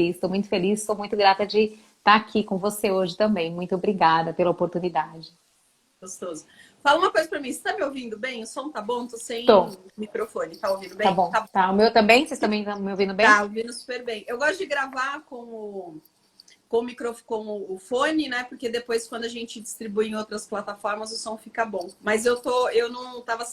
estou muito feliz, estou muito grata de estar aqui com você hoje também. Muito obrigada pela oportunidade. Gostoso. Fala uma coisa pra mim, você tá me ouvindo bem? O som tá bom? Tô sem Tô, microfone, tá ouvindo tá bem? bom. Tá, Tá, o meu também? Vocês também estão me ouvindo bem? tá ouvindo super bem. Eu gosto de gravar com o microfone, com o fone, né? Porque depois, quando a gente distribui em outras plataformas, o som fica bom. Mas eu não tava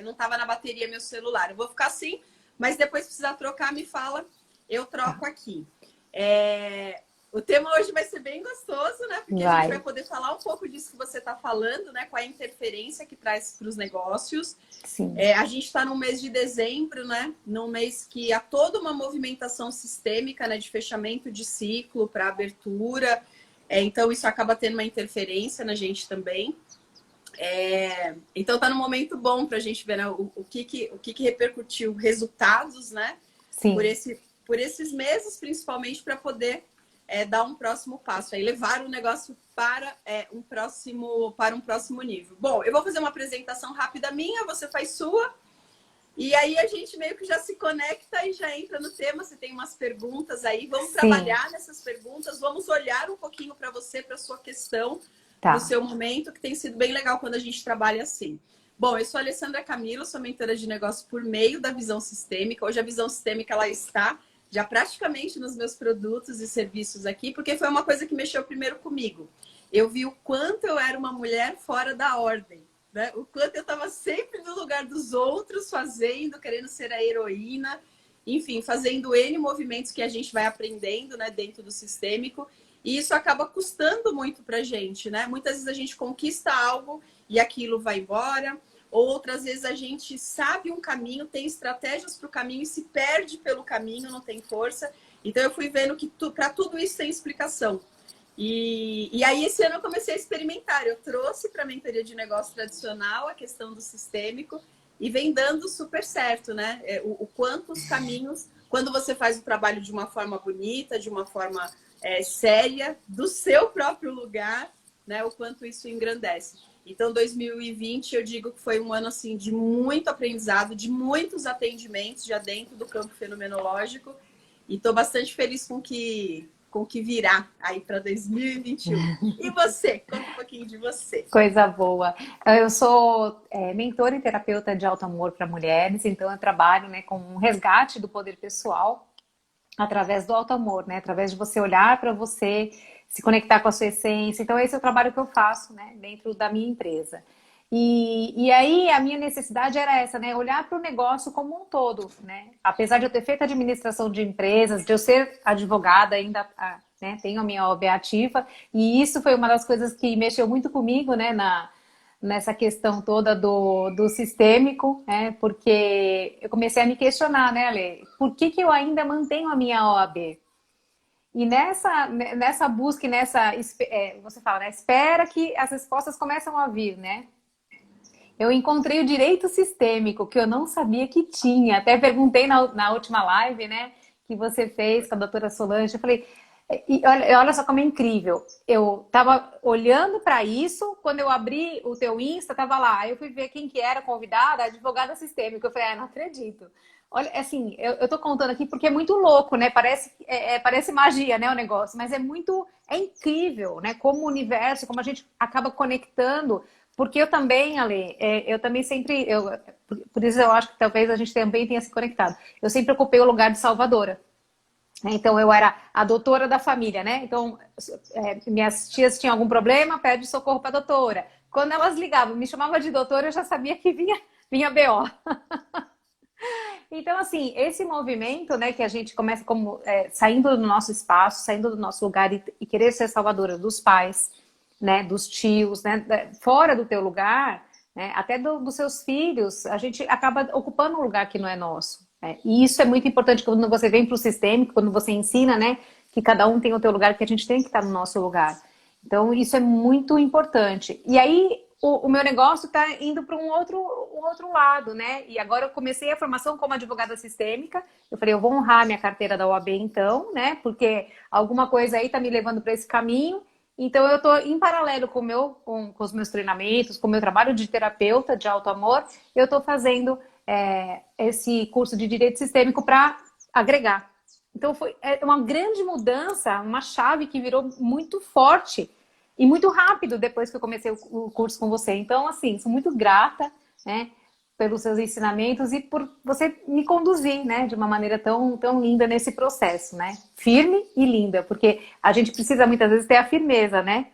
não tava na bateria meu celular. Eu vou ficar assim, mas depois se precisar trocar, me fala, eu Tá, troco aqui. É, o tema hoje vai ser bem gostoso, né? Porque a gente vai vai. poder falar um pouco disso que você está falando, né? Com a interferência que traz para os negócios. Sim, É, a gente está no mês de dezembro, né? Num mês que há toda uma movimentação sistêmica, né? De fechamento de ciclo para abertura. É, então, isso acaba tendo uma interferência na gente também. É, então, está num momento bom para a gente ver, né, o que repercutiu resultados, né? Por, sim. esse, por esses meses, principalmente, para poder dar um próximo passo, aí levar o negócio para um próximo nível. Bom, eu vou fazer uma apresentação rápida minha, você faz sua, e aí a gente meio que já se conecta e já entra no tema. Você tem umas perguntas aí, vamos Sim, trabalhar nessas perguntas, vamos olhar um pouquinho para você, para sua questão, para o tá. seu momento, que tem sido bem legal quando a gente trabalha assim. Bom, eu sou a Alessandra Camilo, sou mentora de negócio por meio da visão sistêmica. Hoje a visão sistêmica ela está já praticamente nos meus produtos e serviços aqui, porque foi uma coisa que mexeu primeiro comigo. Eu vi o quanto eu era uma mulher fora da ordem, né? O quanto eu estava sempre no lugar dos outros, fazendo, querendo ser a heroína, enfim, fazendo N movimentos que a gente vai aprendendo, né, dentro do sistêmico. E isso acaba custando muito pra gente, né? Muitas vezes a gente conquista algo e aquilo vai embora. Outras vezes a gente sabe um caminho, tem estratégias para o caminho e se perde pelo caminho, não tem força. Então eu fui vendo que para tudo isso tem explicação. E aí esse ano eu comecei a experimentar. Eu trouxe para a mentoria de negócio tradicional a questão do sistêmico e vem dando super certo, né? O quanto os caminhos, quando você faz o trabalho de uma forma bonita, de uma forma séria, do seu próprio lugar, né? O quanto isso engrandece. Então, 2020, eu digo que foi um ano assim de muito aprendizado, de muitos atendimentos já dentro do campo fenomenológico. E estou bastante feliz com que virá aí para 2021. E você? Conta um pouquinho de você. Coisa boa. Eu sou mentora e terapeuta de alto amor para mulheres, então eu trabalho, né, com um resgate do poder pessoal através do alto amor, né? Através de você olhar para você, se conectar com a sua essência. Então esse é o trabalho que eu faço, né, dentro da minha empresa. E aí a minha necessidade era essa, né? Olhar para o negócio como um todo, né? Apesar de eu ter feito administração de empresas, de eu ser advogada ainda, né? Tenho a minha OAB ativa, e isso foi uma das coisas que mexeu muito comigo, né? Nessa questão toda do sistêmico, né? Porque eu comecei a me questionar, né, Ale? Por que eu ainda mantenho a minha OAB? E nessa busca, e você fala, né? Espera que as respostas começam a vir, né? Eu encontrei o direito sistêmico, que eu não sabia que tinha. Até perguntei na última live, né, que você fez com a doutora Solange. Eu falei, e olha só como é incrível. Eu estava olhando para isso, quando eu abri o teu Insta, estava lá. Aí eu fui ver quem que era a convidada, a advogada sistêmica. Eu falei, não acredito. Olha, assim, eu tô contando aqui porque é muito louco, né? Parece magia, né, o negócio, mas é incrível, né? Como o universo, como a gente acaba conectando. Porque eu também, Ale, eu também sempre, por isso eu acho que talvez a gente também tenha se conectado. Eu sempre ocupei o lugar de salvadora, né? Então eu era a doutora da família, né? Então minhas tias tinham algum problema, pede socorro para a doutora. Quando elas ligavam, me chamavam de doutora, eu já sabia que vinha BO. Então, assim, esse movimento, né, que a gente começa como saindo do nosso espaço, saindo do nosso lugar e querer ser salvadora dos pais, né, dos tios, né, fora do teu lugar, né, até dos seus filhos, a gente acaba ocupando um lugar que não é nosso. Né? E isso é muito importante quando você vem para o sistêmico, quando você ensina, né, que cada um tem o teu lugar, que a gente tem que estar no nosso lugar. Então, isso é muito importante. E aí, o meu negócio está indo para um outro lado, né? E agora eu comecei a formação como advogada sistêmica. Eu falei, eu vou honrar minha carteira da OAB então, né? Porque alguma coisa aí está me levando para esse caminho. Então, eu estou em paralelo com os meus treinamentos, com o meu trabalho de terapeuta de alto amor, eu estou fazendo esse curso de direito sistêmico para agregar. Então foi uma grande mudança, uma chave que virou muito forte e muito rápido depois que eu comecei o curso com você. Então, assim, sou muito grata, né, pelos seus ensinamentos e por você me conduzir, né, de uma maneira tão linda nesse processo, né? Firme e linda, porque a gente precisa muitas vezes ter a firmeza, né?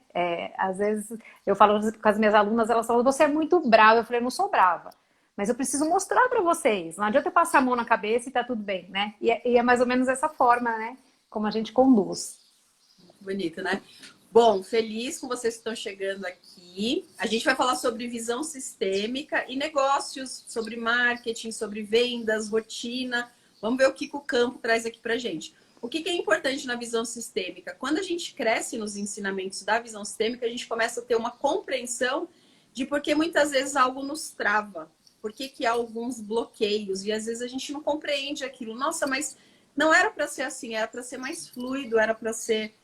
Às vezes eu falo com as minhas alunas, elas falam, você é muito brava. Eu falei, eu não sou brava. Mas eu preciso mostrar para vocês. Não adianta eu passar a mão na cabeça e tá tudo bem, né? E é mais ou menos essa forma, né? Como a gente conduz. Bonito, né? Bom, feliz com vocês que estão chegando aqui. A gente vai falar sobre visão sistêmica e negócios, sobre marketing, sobre vendas, rotina. Vamos ver o que o campo traz aqui para gente. O que é importante na visão sistêmica? Quando a gente cresce nos ensinamentos da visão sistêmica, a gente começa a ter uma compreensão de por que muitas vezes algo nos trava, por que há alguns bloqueios, e às vezes a gente não compreende aquilo. Nossa, mas não era para ser assim, era para ser mais fluido, era para ser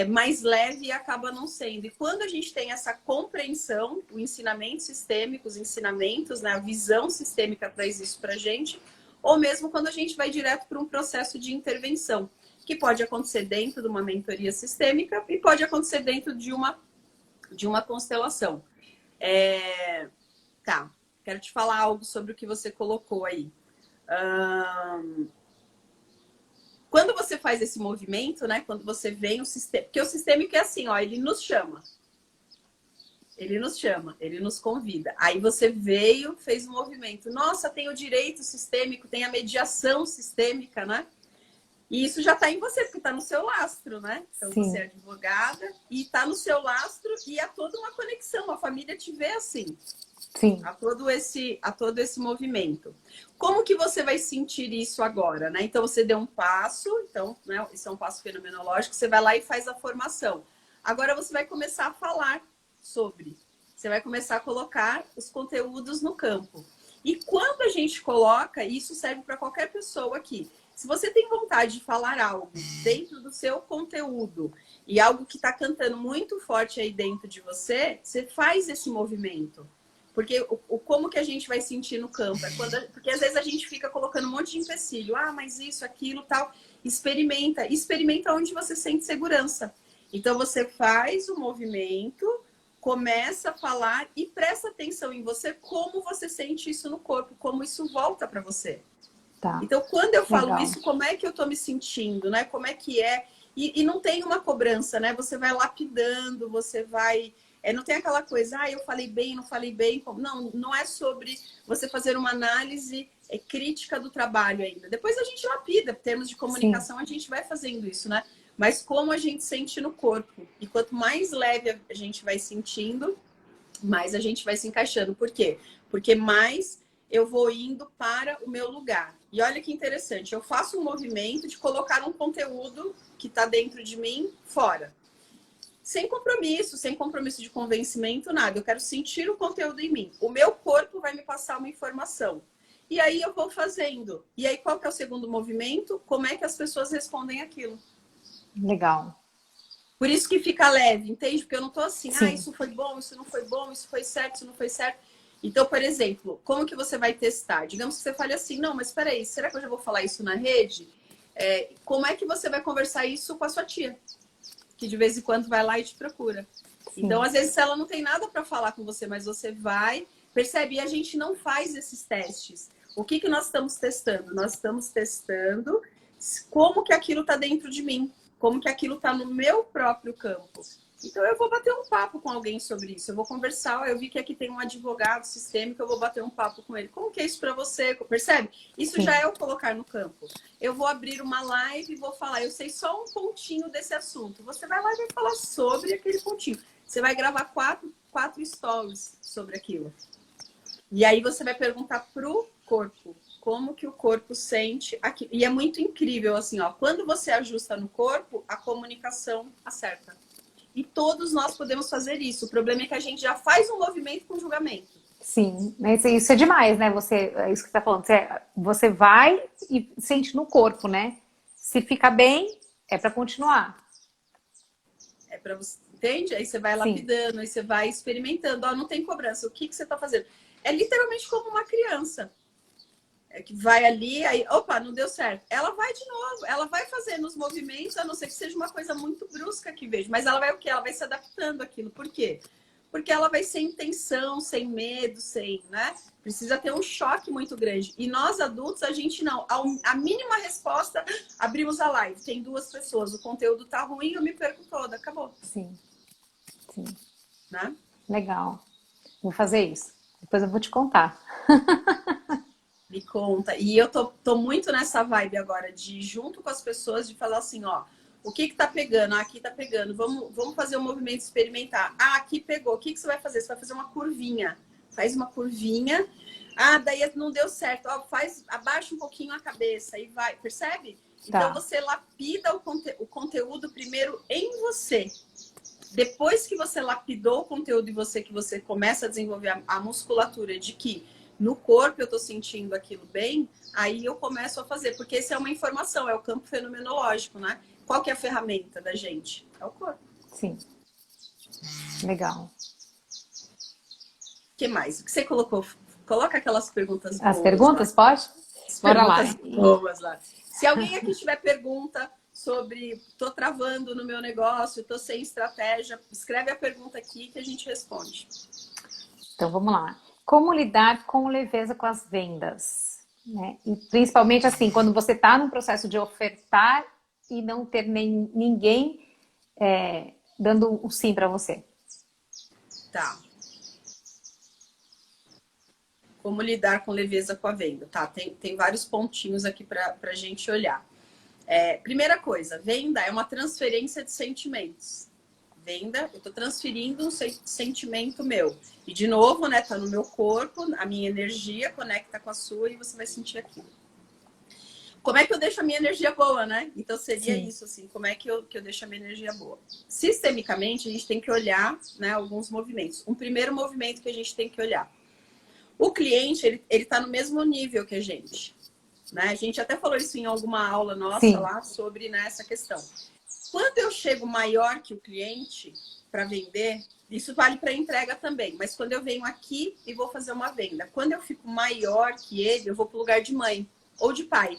mais leve e acaba não sendo. E quando a gente tem essa compreensão, o ensinamento sistêmico, os ensinamentos, né, a visão sistêmica traz isso para a gente, ou mesmo quando a gente vai direto para um processo de intervenção, que pode acontecer dentro de uma mentoria sistêmica e pode acontecer dentro de uma constelação. Tá, quero te falar algo sobre o que você colocou aí. Quando você faz esse movimento, né? Quando você vem o sistema... Porque o sistêmico é assim, ó, ele nos chama. Ele nos chama, ele nos convida. Aí você veio, fez o movimento. Nossa, tem o direito sistêmico, tem a mediação sistêmica, né? E isso já está em você, porque está no seu lastro, né? Então Sim. você é advogada e está no seu lastro e há toda uma conexão. A família te vê assim. Sim. A todo esse movimento. Como que você vai sentir isso agora, né? Então você deu um passo, então, né, isso é um passo fenomenológico, você vai lá e faz a formação. Agora você vai começar a falar sobre, você vai começar a colocar os conteúdos no campo. E quando a gente coloca, isso serve para qualquer pessoa aqui. Se você tem vontade de falar algo dentro do seu conteúdo e algo que está cantando muito forte aí dentro de você, você faz esse movimento. Porque como que a gente vai sentir no campo? Porque às vezes a gente fica colocando um monte de empecilho. Ah, mas isso, aquilo, tal. Experimenta. Experimenta onde você sente segurança. Então você faz o movimento, começa a falar e presta atenção em você, como você sente isso no corpo, como isso volta para você. Tá. Então, quando eu falo Legal. isso, como é que eu tô me sentindo, né? Como é que é? E não tem uma cobrança, né? Você vai lapidando, você vai... não tem aquela coisa, eu falei bem, não falei bem. Não, não é sobre você fazer uma análise crítica do trabalho ainda. Depois a gente lapida, em termos de comunicação, a gente vai fazendo isso, né? Mas como a gente sente no corpo. E quanto mais leve a gente vai sentindo, mais a gente vai se encaixando. Por quê? Porque mais eu vou indo para o meu lugar. E olha que interessante, eu faço um movimento de colocar um conteúdo que está dentro de mim fora. Sem compromisso de convencimento, nada. Eu quero sentir o conteúdo em mim. O meu corpo vai me passar uma informação. E aí eu vou fazendo. E aí qual que é o segundo movimento? Como é que as pessoas respondem aquilo? Legal. Por isso que fica leve, entende? Porque eu não tô assim, Sim. isso foi bom, isso não foi bom, isso foi certo, isso não foi certo. Então, por exemplo, como que você vai testar? Digamos que você fale assim, não, mas espera aí, será que eu já vou falar isso na rede? Como é que você vai conversar isso com a sua tia? Que de vez em quando vai lá e te procura. Sim. Então, às vezes, ela não tem nada para falar com você, mas você vai, percebe? E a gente não faz esses testes. O que nós estamos testando? Nós estamos testando como que aquilo está dentro de mim, como que aquilo está no meu próprio campo. Então, eu vou bater um papo com alguém sobre isso. Eu vou conversar. Eu vi que aqui tem um advogado sistêmico. Eu vou bater um papo com ele. Como que é isso para você? Percebe? Isso já é o colocar no campo. Eu vou abrir uma live e vou falar. Eu sei só um pontinho desse assunto. Você vai lá e vai falar sobre aquele pontinho. Você vai gravar quatro stories sobre aquilo. E aí você vai perguntar pro corpo. Como que o corpo sente aqui. E é muito incrível, assim, ó. Quando você ajusta no corpo, a comunicação acerta. E todos nós podemos fazer isso. O problema é que a gente já faz um movimento com julgamento. Sim, mas isso é demais, né? É isso que você está falando. Você vai e sente no corpo, né? Se fica bem, é para continuar. É para você, entende? Aí você vai lapidando, aí você vai experimentando. Ó, não tem cobrança. O que você está fazendo? É literalmente como uma criança. que vai ali, aí, opa, não deu certo. Ela vai de novo, ela vai fazendo os movimentos, a não ser que seja uma coisa muito brusca que vejo, mas ela vai o quê? Ela vai se adaptando àquilo. Por quê? Porque ela vai sem tensão, sem medo, sem, né? Precisa ter um choque muito grande. E nós adultos, a gente não. A mínima resposta, abrimos a live. Tem 2 pessoas, o conteúdo tá ruim, eu me perco toda. Acabou. Sim, sim. Né? Legal. Vou fazer isso. Depois eu vou te contar. Me conta. E eu tô muito nessa vibe agora, de junto com as pessoas, de falar assim, ó, o que tá pegando? Ah, aqui tá pegando. Vamos fazer um movimento experimentar. Ah, aqui pegou. O que você vai fazer? Você vai fazer uma curvinha. Faz uma curvinha. Ah, daí não deu certo. Ó, abaixa um pouquinho a cabeça e vai. Percebe? Então Tá. você lapida o conteúdo primeiro em você. Depois que você lapidou o conteúdo em você, que você começa a desenvolver a musculatura de que no corpo eu tô sentindo aquilo bem, aí eu começo a fazer. Porque isso é uma informação, é o campo fenomenológico, né? Qual que é a ferramenta da gente? É o corpo. Sim. Legal. O que mais? O que você colocou? Coloca aquelas perguntas As boas lá. perguntas, pode? As Bora lá. perguntas boas lá. Se alguém aqui tiver pergunta sobre tô travando no meu negócio, tô sem estratégia, escreve a pergunta aqui que a gente responde. Então vamos lá. Como lidar com leveza com as vendas? Né? E principalmente assim, quando você está num processo de ofertar e não ter ninguém dando o sim para você. Tá. Como lidar com leveza com a venda, tá? Tem vários pontinhos aqui para a gente olhar. Primeira coisa, venda é uma transferência de sentimentos. Venda, eu estou transferindo um sentimento meu. E de novo, né? Tá no meu corpo, a minha energia conecta com a sua e você vai sentir aquilo. Como é que eu deixo a minha energia boa, né? Então seria Sim. isso, assim, como é que eu deixo a minha energia boa? Sistemicamente, a gente tem que olhar, né, alguns movimentos. Um primeiro movimento que a gente tem que olhar. O cliente, ele tá no mesmo nível que a gente. Né? A gente até falou isso em alguma aula nossa Sim. lá sobre, né, essa questão. Quando eu chego maior que o cliente para vender, isso vale para entrega também, mas quando eu venho aqui e vou fazer uma venda, quando eu fico maior que ele, eu vou para o lugar de mãe ou de pai.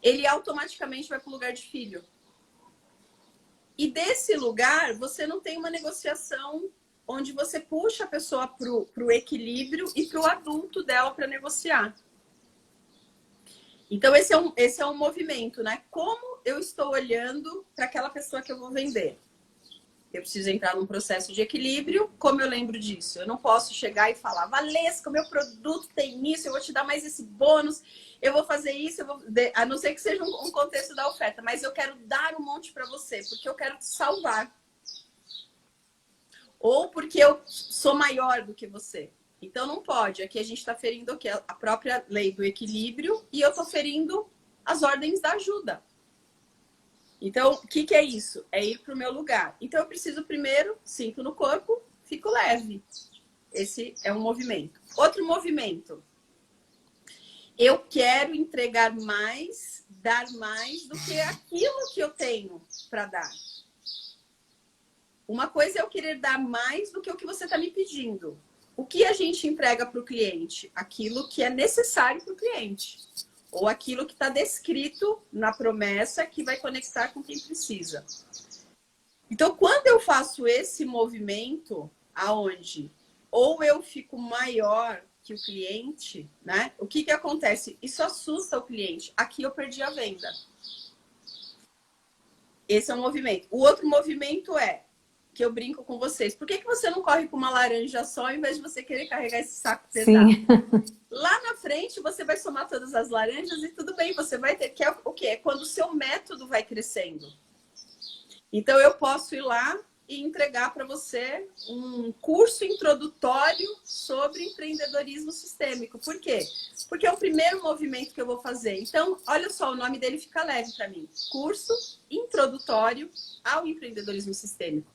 Ele automaticamente vai para o lugar de filho. E desse lugar, você não tem uma negociação onde você puxa a pessoa para o equilíbrio e para o adulto dela para negociar. Então, esse é um movimento, né? Como eu estou olhando para aquela pessoa que eu vou vender? Eu preciso entrar num processo de equilíbrio. Como eu lembro disso? Eu não posso chegar e falar, Valesca, o meu produto tem isso, eu vou te dar mais esse bônus, eu vou fazer isso, a não ser que seja um contexto da oferta, mas eu quero dar um monte para você, porque eu quero te salvar. Ou porque eu sou maior do que você. Então não pode. Aqui a gente está ferindo o quê? A própria lei do equilíbrio e eu estou ferindo as ordens da ajuda. Então, o que é isso? É ir para o meu lugar. Então eu preciso primeiro, sinto no corpo, fico leve. Esse é um movimento. Outro movimento. Eu quero entregar mais, dar mais do que aquilo que eu tenho para dar. Uma coisa é eu querer dar mais do que o que você está me pedindo. O que a gente entrega para o cliente? Aquilo que é necessário para o cliente. Ou aquilo que está descrito na promessa que vai conectar com quem precisa. Então, quando eu faço esse movimento, aonde ou eu fico maior que o cliente, né? O que acontece? Isso assusta o cliente. Aqui eu perdi a venda. Esse é um movimento. O outro movimento é que eu brinco com vocês. Por que você não corre com uma laranja só, ao invés de você querer carregar esse saco pesado? Sim. Lá na frente, você vai somar todas as laranjas e tudo bem, você vai ter... Que é o quê? É quando o seu método vai crescendo. Então, eu posso ir lá e entregar para você um curso introdutório sobre empreendedorismo sistêmico. Por quê? Porque é o primeiro movimento que eu vou fazer. Então, olha só, o nome dele fica leve para mim. Curso introdutório ao empreendedorismo sistêmico.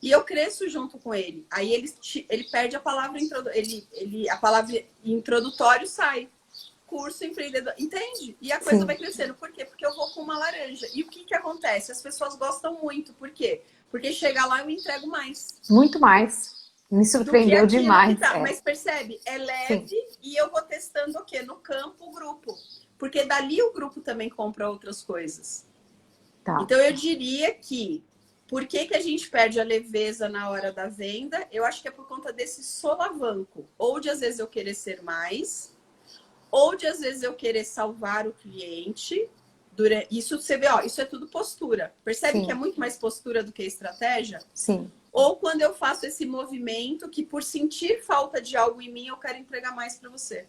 E eu cresço junto com ele. Aí ele perde a palavra a palavra introdutório sai. Curso empreendedor. Entende? E a coisa Sim. vai crescendo. Por quê? Porque eu vou com uma laranja. E o que acontece? As pessoas gostam muito. Por quê? Porque chega lá eu entrego mais. Muito mais. Me do que surpreendeu aqui no que demais. tá. É. Mas percebe? É Sim, leve e eu vou testando o quê? No campo, o grupo. Porque dali o grupo também compra outras coisas. tá. Então eu diria que por que, que a gente perde a leveza na hora da venda? Eu acho que é por conta desse solavanco. Ou de às vezes eu querer ser mais, ou de às vezes eu querer salvar o cliente. Isso você vê, ó, isso é tudo postura. Percebe que é Sim, muito mais postura do que estratégia? sim. Ou quando eu faço esse movimento que por sentir falta de algo em mim, eu quero entregar mais para você.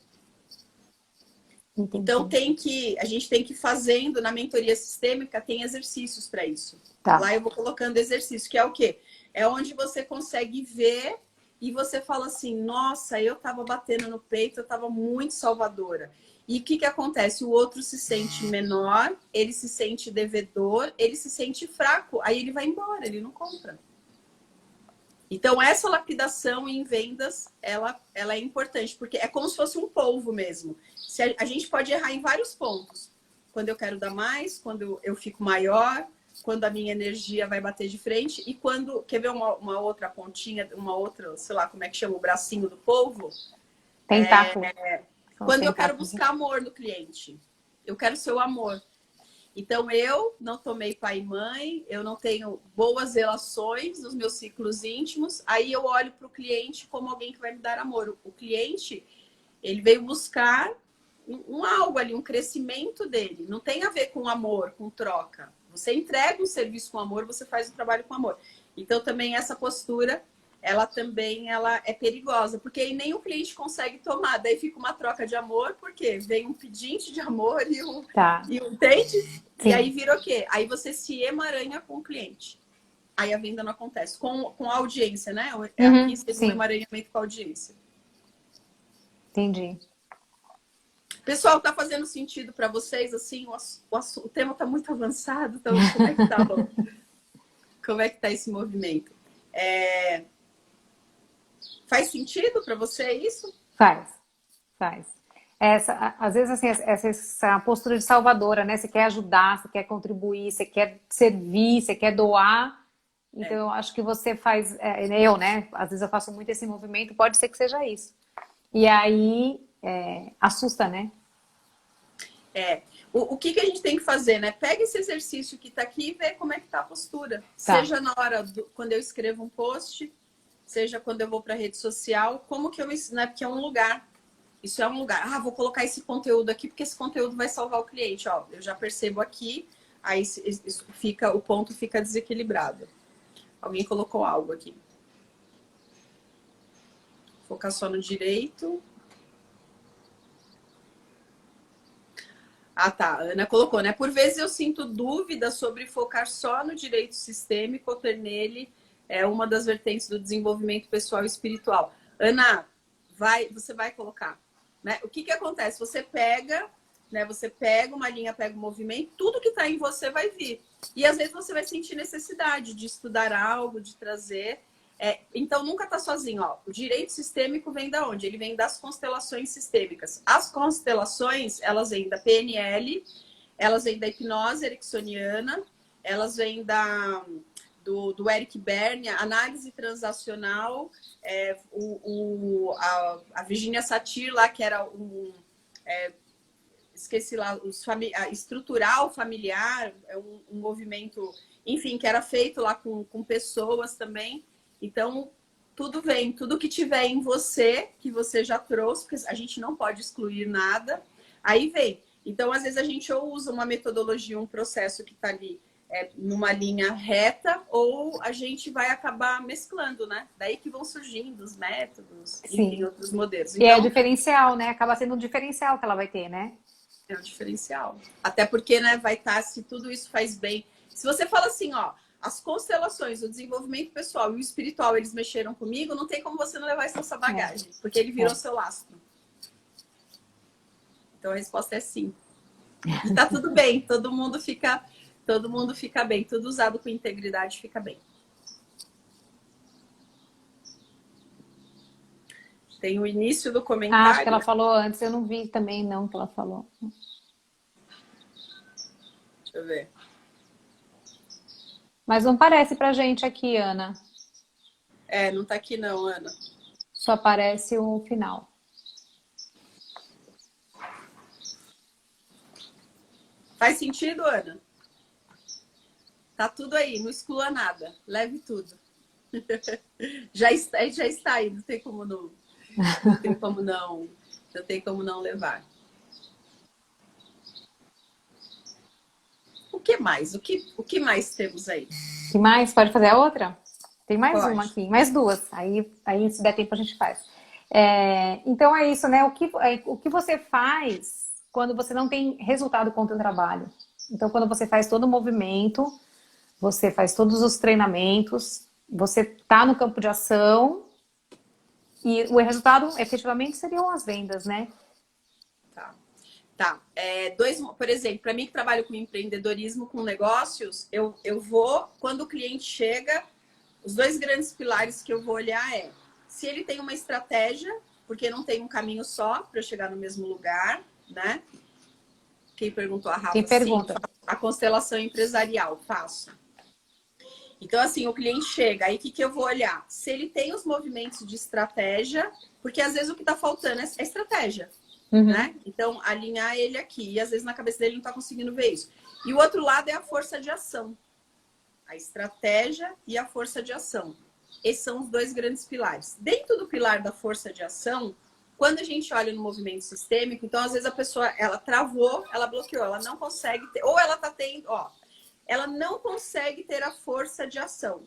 Então Entendi. a gente tem que ir fazendo na mentoria sistêmica, tem exercícios para isso. Tá. Lá eu vou colocando exercício, que é o quê? É onde você consegue ver e você fala assim, nossa, eu estava batendo no peito, eu estava muito salvadora. E o que, que acontece? O outro se sente menor, ele se sente devedor, ele se sente fraco, aí ele vai embora, ele não compra. Então, essa lapidação em vendas, ela é importante, porque é como se fosse um polvo mesmo. A gente pode errar em vários pontos. Quando eu quero dar mais, quando eu fico maior, quando a minha energia vai bater de frente e quando... Quer ver uma outra pontinha, uma outra, sei lá, como é que chama, o bracinho do polvo? Tentáculo. São os Quando eu quero tentáculos. buscar amor no cliente. Eu quero seu amor. Então, eu não tomei pai e mãe, eu não tenho boas relações nos meus ciclos íntimos, aí eu olho para o cliente como alguém que vai me dar amor. O cliente, ele veio buscar um algo ali, um crescimento dele. Não tem a ver com amor, com troca. Você entrega um serviço com amor, você faz o trabalho com amor. Então, também essa postura, ela é perigosa, porque aí nem o cliente consegue tomar. Daí fica uma troca de amor, porque vem um pedinte de amor Tá. entende? E aí Sim. vira o quê? Aí você se emaranha com o cliente. Aí a venda não acontece. Com a audiência, né? Aqui Uhum, seria um sim. emaranhamento com a audiência. Entendi. Pessoal, tá fazendo sentido para vocês? Assim, o tema tá muito avançado. Então, como é que tá? Como é que tá esse movimento? Faz sentido para você isso? Faz. Faz. Às vezes, assim, essa postura de salvadora, né? Você quer ajudar, você quer contribuir, você quer servir, você quer doar. Então, É. eu acho que você faz, eu, né? Às vezes eu faço muito esse movimento, pode ser que seja isso. E aí, assusta, né? É. O que a gente tem que fazer, né? Pega esse exercício que está aqui e vê como é que tá a postura. Tá. Seja na hora quando eu escrevo um post, seja quando eu vou para a rede social, como que eu me ensino, né? Porque é um lugar. Isso é um lugar. Ah, vou colocar esse conteúdo aqui porque esse conteúdo vai salvar o cliente. Ó, eu já percebo aqui, aí isso fica, o ponto fica desequilibrado. Alguém colocou algo aqui. Focar só no direito. Ah, tá. A Ana colocou, né? Por vezes eu sinto dúvida sobre focar só no direito sistêmico ou ter nele uma das vertentes do desenvolvimento pessoal e espiritual. Ana, você vai colocar, né? O que que acontece? Você pega, né? Você pega uma linha, pega um movimento, tudo que está em você vai vir. E às vezes você vai sentir necessidade de estudar algo, de trazer. Então nunca está sozinho, ó. O direito sistêmico vem da onde? Ele vem das constelações sistêmicas. As constelações, elas vêm da PNL, elas vêm da hipnose ericksoniana, elas vêm do Eric Berne, análise transacional, a Virginia Satir lá, que era esqueci lá, estrutural familiar, um movimento, enfim, que era feito lá com pessoas também. Então, tudo vem, tudo que tiver em você, que você já trouxe, porque a gente não pode excluir nada, aí vem. Então, às vezes, a gente ou usa uma metodologia, um processo que está ali numa linha reta, ou a gente vai acabar mesclando, né? Daí que vão surgindo os métodos, enfim, Sim. outros modelos. E é Então, diferencial, né? Acaba sendo um diferencial que ela vai ter, né? é um diferencial. Até porque, né, vai estar, se tudo isso faz bem. Se você fala assim, ó, as constelações, o desenvolvimento pessoal e o espiritual, eles mexeram comigo, não tem como você não levar isso na sua bagagem, porque ele virou É. seu lastro. Então a resposta é sim. E tá tudo bem, todo mundo fica bem, tudo usado com integridade fica bem. Tem o início do Ah, acho que comentário. ela falou antes, eu não vi também não que ela falou. Deixa eu ver. Mas não parece pra gente aqui, Ana. Não tá aqui não, Ana. Só aparece o final. Faz sentido, Ana? Tá tudo aí, não exclua nada. Leve tudo. Já está aí, não tem como não tem como não tem como não levar. O que mais? O que mais temos aí? O que mais? Pode fazer a outra? Tem mais uma Pode. aqui, mais duas. Aí se der tempo, a gente faz. Então é isso, né? O que você faz quando você não tem resultado com o teu trabalho? Então, quando você faz todo o movimento, você faz todos os treinamentos, você está no campo de ação e o resultado efetivamente seriam as vendas, né? Tá. Por exemplo, para mim que trabalho com empreendedorismo, com negócios, eu vou, quando o cliente chega, os dois grandes pilares que eu vou olhar se ele tem uma estratégia, porque não tem um caminho só para eu chegar no mesmo lugar, né? Quem perguntou a Quem Rafa, sim, pergunta? a constelação empresarial, faço. Então, assim, o cliente chega, aí o que eu vou olhar? Se ele tem os movimentos de estratégia, porque às vezes o que está faltando é estratégia, né? Então, alinhar ele aqui, e às vezes na cabeça dele não está conseguindo ver isso. E o outro lado é a força de ação. A estratégia e a força de ação. Esses são os dois grandes pilares. Dentro do pilar da força de ação, quando a gente olha no movimento sistêmico, então às vezes a pessoa, ela travou, ela bloqueou, ela não consegue ter, ou ela tá tendo, ela não consegue ter a força de ação.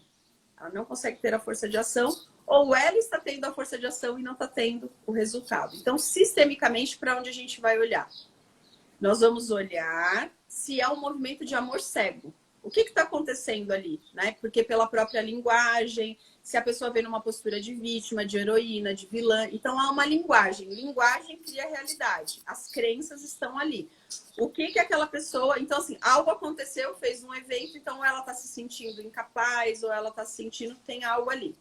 Ela não consegue ter a força de ação, ou ela está tendo a força de ação e não está tendo o resultado. Então, sistemicamente, para onde a gente vai olhar? Nós vamos olhar se é um movimento de amor cego. O que está acontecendo ali? Né? Porque pela própria linguagem, se a pessoa vem numa postura de vítima, de heroína, de vilã, então há uma linguagem. Linguagem cria realidade. As crenças estão ali. O que aquela pessoa... Então, assim, algo aconteceu, fez um evento, então ela está se sentindo incapaz, ou ela está se sentindo que tem algo ali.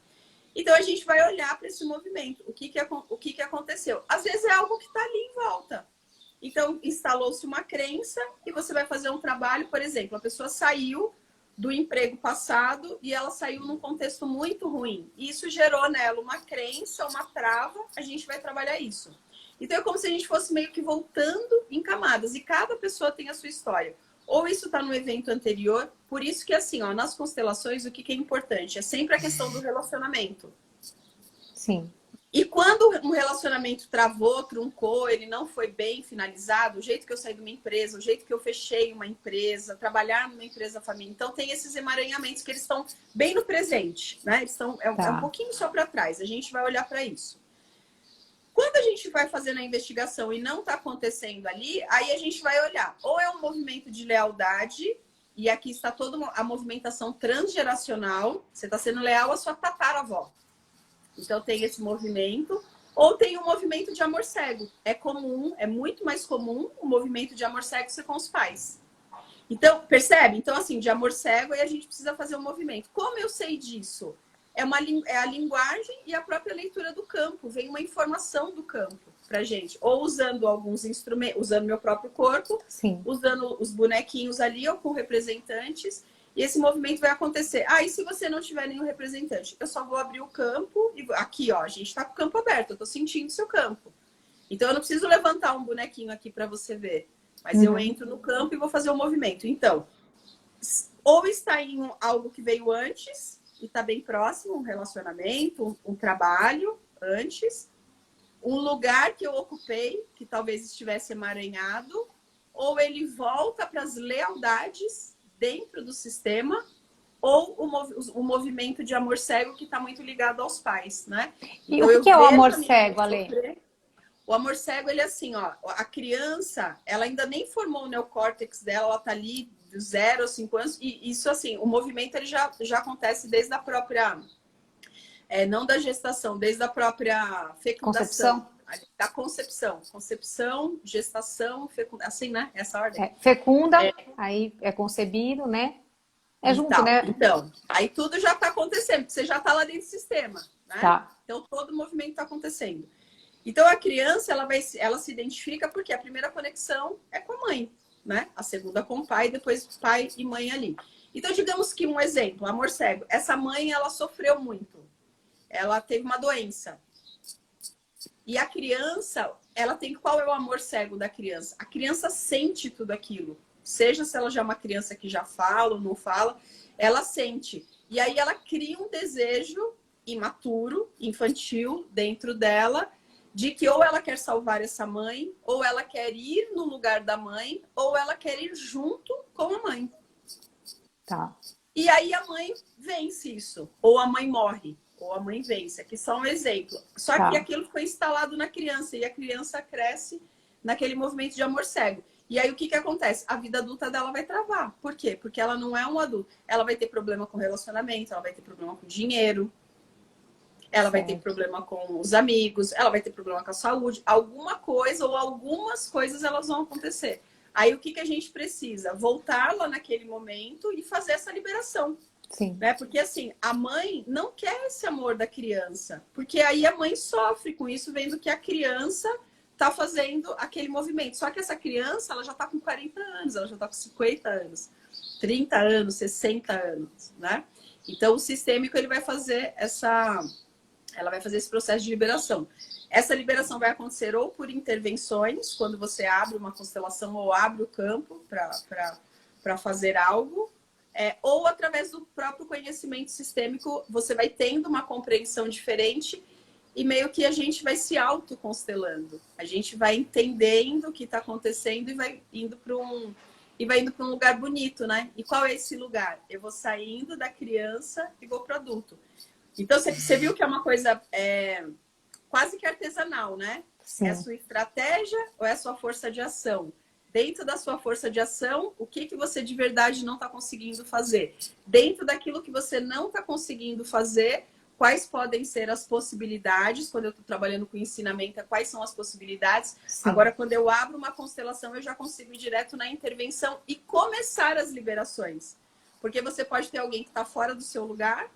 Então, a gente vai olhar para esse movimento. O que aconteceu? Às vezes é algo que está ali em volta. Então, instalou-se uma crença e você vai fazer um trabalho, por exemplo, a pessoa saiu do emprego passado e ela saiu num contexto muito ruim. E isso gerou nela uma crença, uma trava, a gente vai trabalhar isso. Então, é como se a gente fosse meio que voltando em camadas. E cada pessoa tem a sua história. Ou isso está no evento anterior. Por isso que, assim, nas constelações, o que é importante? É sempre a questão do relacionamento. Sim. E quando um relacionamento travou, truncou, ele não foi bem finalizado, o jeito que eu saí de uma empresa, o jeito que eu fechei uma empresa, trabalhar numa empresa família. Então, tem esses emaranhamentos que eles estão bem no presente, né? Eles estão, é um pouquinho só para trás. A gente vai olhar para isso. Quando a gente vai fazendo a investigação e não está acontecendo ali, aí a gente vai olhar. Ou é um movimento de lealdade, e aqui está toda a movimentação transgeracional. Você está sendo leal à sua tataravó. Então tem esse movimento, ou tem um movimento de amor cego. É comum, é muito mais comum o movimento de amor cego ser com os pais. Então, percebe? Então, assim, de amor cego, aí a gente precisa fazer um movimento. Como eu sei disso? É a linguagem e a própria leitura do campo. Vem uma informação do campo pra gente. Ou usando alguns instrumentos, usando meu próprio corpo, Sim. usando os bonequinhos ali, ou com representantes. E esse movimento vai acontecer. E se você não tiver nenhum representante? Eu só vou abrir o campo. E aqui, a gente está com o campo aberto. Eu estou sentindo o seu campo. Então, eu não preciso levantar um bonequinho aqui para você ver. Mas eu entro no campo e vou fazer o movimento. Então, ou está em algo que veio antes e está bem próximo, um relacionamento, um trabalho antes. Um lugar que eu ocupei, que talvez estivesse emaranhado. Ou ele volta para as lealdades dentro do sistema, ou o movimento de amor cego que está muito ligado aos pais, né? E então, o que é o amor cego, Ale? O amor cego, ele é assim, a criança, ela ainda nem formou o neocórtex dela, ela tá ali de 0 a 5 anos, e isso assim, o movimento ele já acontece desde a própria, não da gestação, desde a própria fecundação. Da concepção, gestação, fecundação, assim, né? Essa ordem. Fecunda, aí é concebido, né? Junto, né? Então, aí tudo já está acontecendo, porque você já está lá dentro do sistema, né? Tá. Então, todo o movimento está acontecendo. Então, a criança, ela se identifica porque a primeira conexão é com a mãe, né? A segunda com o pai, depois pai e mãe ali. Então, digamos que um exemplo, amor cego. Essa mãe, ela sofreu muito. ela teve uma doença. E a criança, ela tem... Qual é o amor cego da criança? A criança sente tudo aquilo. Seja se ela já é uma criança que já fala ou não fala, ela sente. E aí ela cria um desejo imaturo, infantil, dentro dela, de que ou ela quer salvar essa mãe, ou ela quer ir no lugar da mãe, ou ela quer ir junto com a mãe. Tá. E aí a mãe vence isso. Ou a mãe morre, ou a mãe vence. Aqui só um exemplo. Só que aquilo foi instalado na criança, e a criança cresce naquele movimento de amor cego. E aí o que acontece? A vida adulta dela vai travar. Por quê? Porque ela não é um adulto. Ela vai ter problema com relacionamento, ela vai ter problema com dinheiro, ela vai ter problema com os amigos, ela vai ter problema com a saúde. Alguma coisa ou algumas coisas elas vão acontecer. Aí o que a gente precisa? Voltar lá naquele momento e fazer essa liberação. Sim. Né? Porque assim, a mãe não quer esse amor da criança. Porque aí a mãe sofre com isso, vendo que a criança tá fazendo aquele movimento. Só que essa criança, ela já tá com 40 anos, ela já tá com 50 anos, 30 anos, 60 anos, né? Então o sistêmico, ele vai fazer ela vai fazer esse processo de liberação. Essa liberação vai acontecer ou por intervenções, quando você abre uma constelação ou abre o campo para fazer algo, ou através do próprio conhecimento sistêmico, você vai tendo uma compreensão diferente e meio que a gente vai se autoconstelando. A gente vai entendendo o que está acontecendo e vai indo para um lugar bonito, né? E qual é esse lugar? Eu vou saindo da criança e vou para o adulto. Então, você viu que é uma coisa quase que artesanal, né? Sim. É a sua estratégia ou é a sua força de ação? Dentro da sua força de ação, o que você de verdade não está conseguindo fazer? Dentro daquilo que você não está conseguindo fazer, quais podem ser as possibilidades? Quando eu estou trabalhando com ensinamento, quais são as possibilidades? Sim. Agora, quando eu abro uma constelação, eu já consigo ir direto na intervenção e começar as liberações. Porque você pode ter alguém que está fora do seu lugar,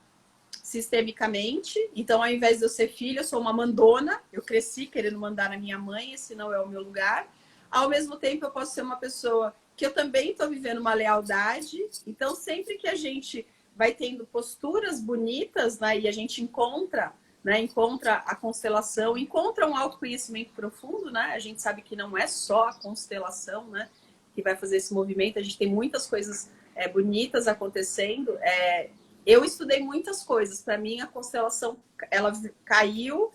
sistemicamente. Então, ao invés de eu ser filha, eu sou uma mandona. Eu cresci querendo mandar na minha mãe, esse não é o meu lugar. Ao mesmo tempo, eu posso ser uma pessoa que eu também estou vivendo uma lealdade. Então, sempre que a gente vai tendo posturas bonitas, né, e a gente encontra a constelação, encontra um autoconhecimento profundo, né? A gente sabe que não é só a constelação, né, que vai fazer esse movimento. A gente tem muitas coisas bonitas acontecendo. Eu estudei muitas coisas. Para mim, a constelação, ela caiu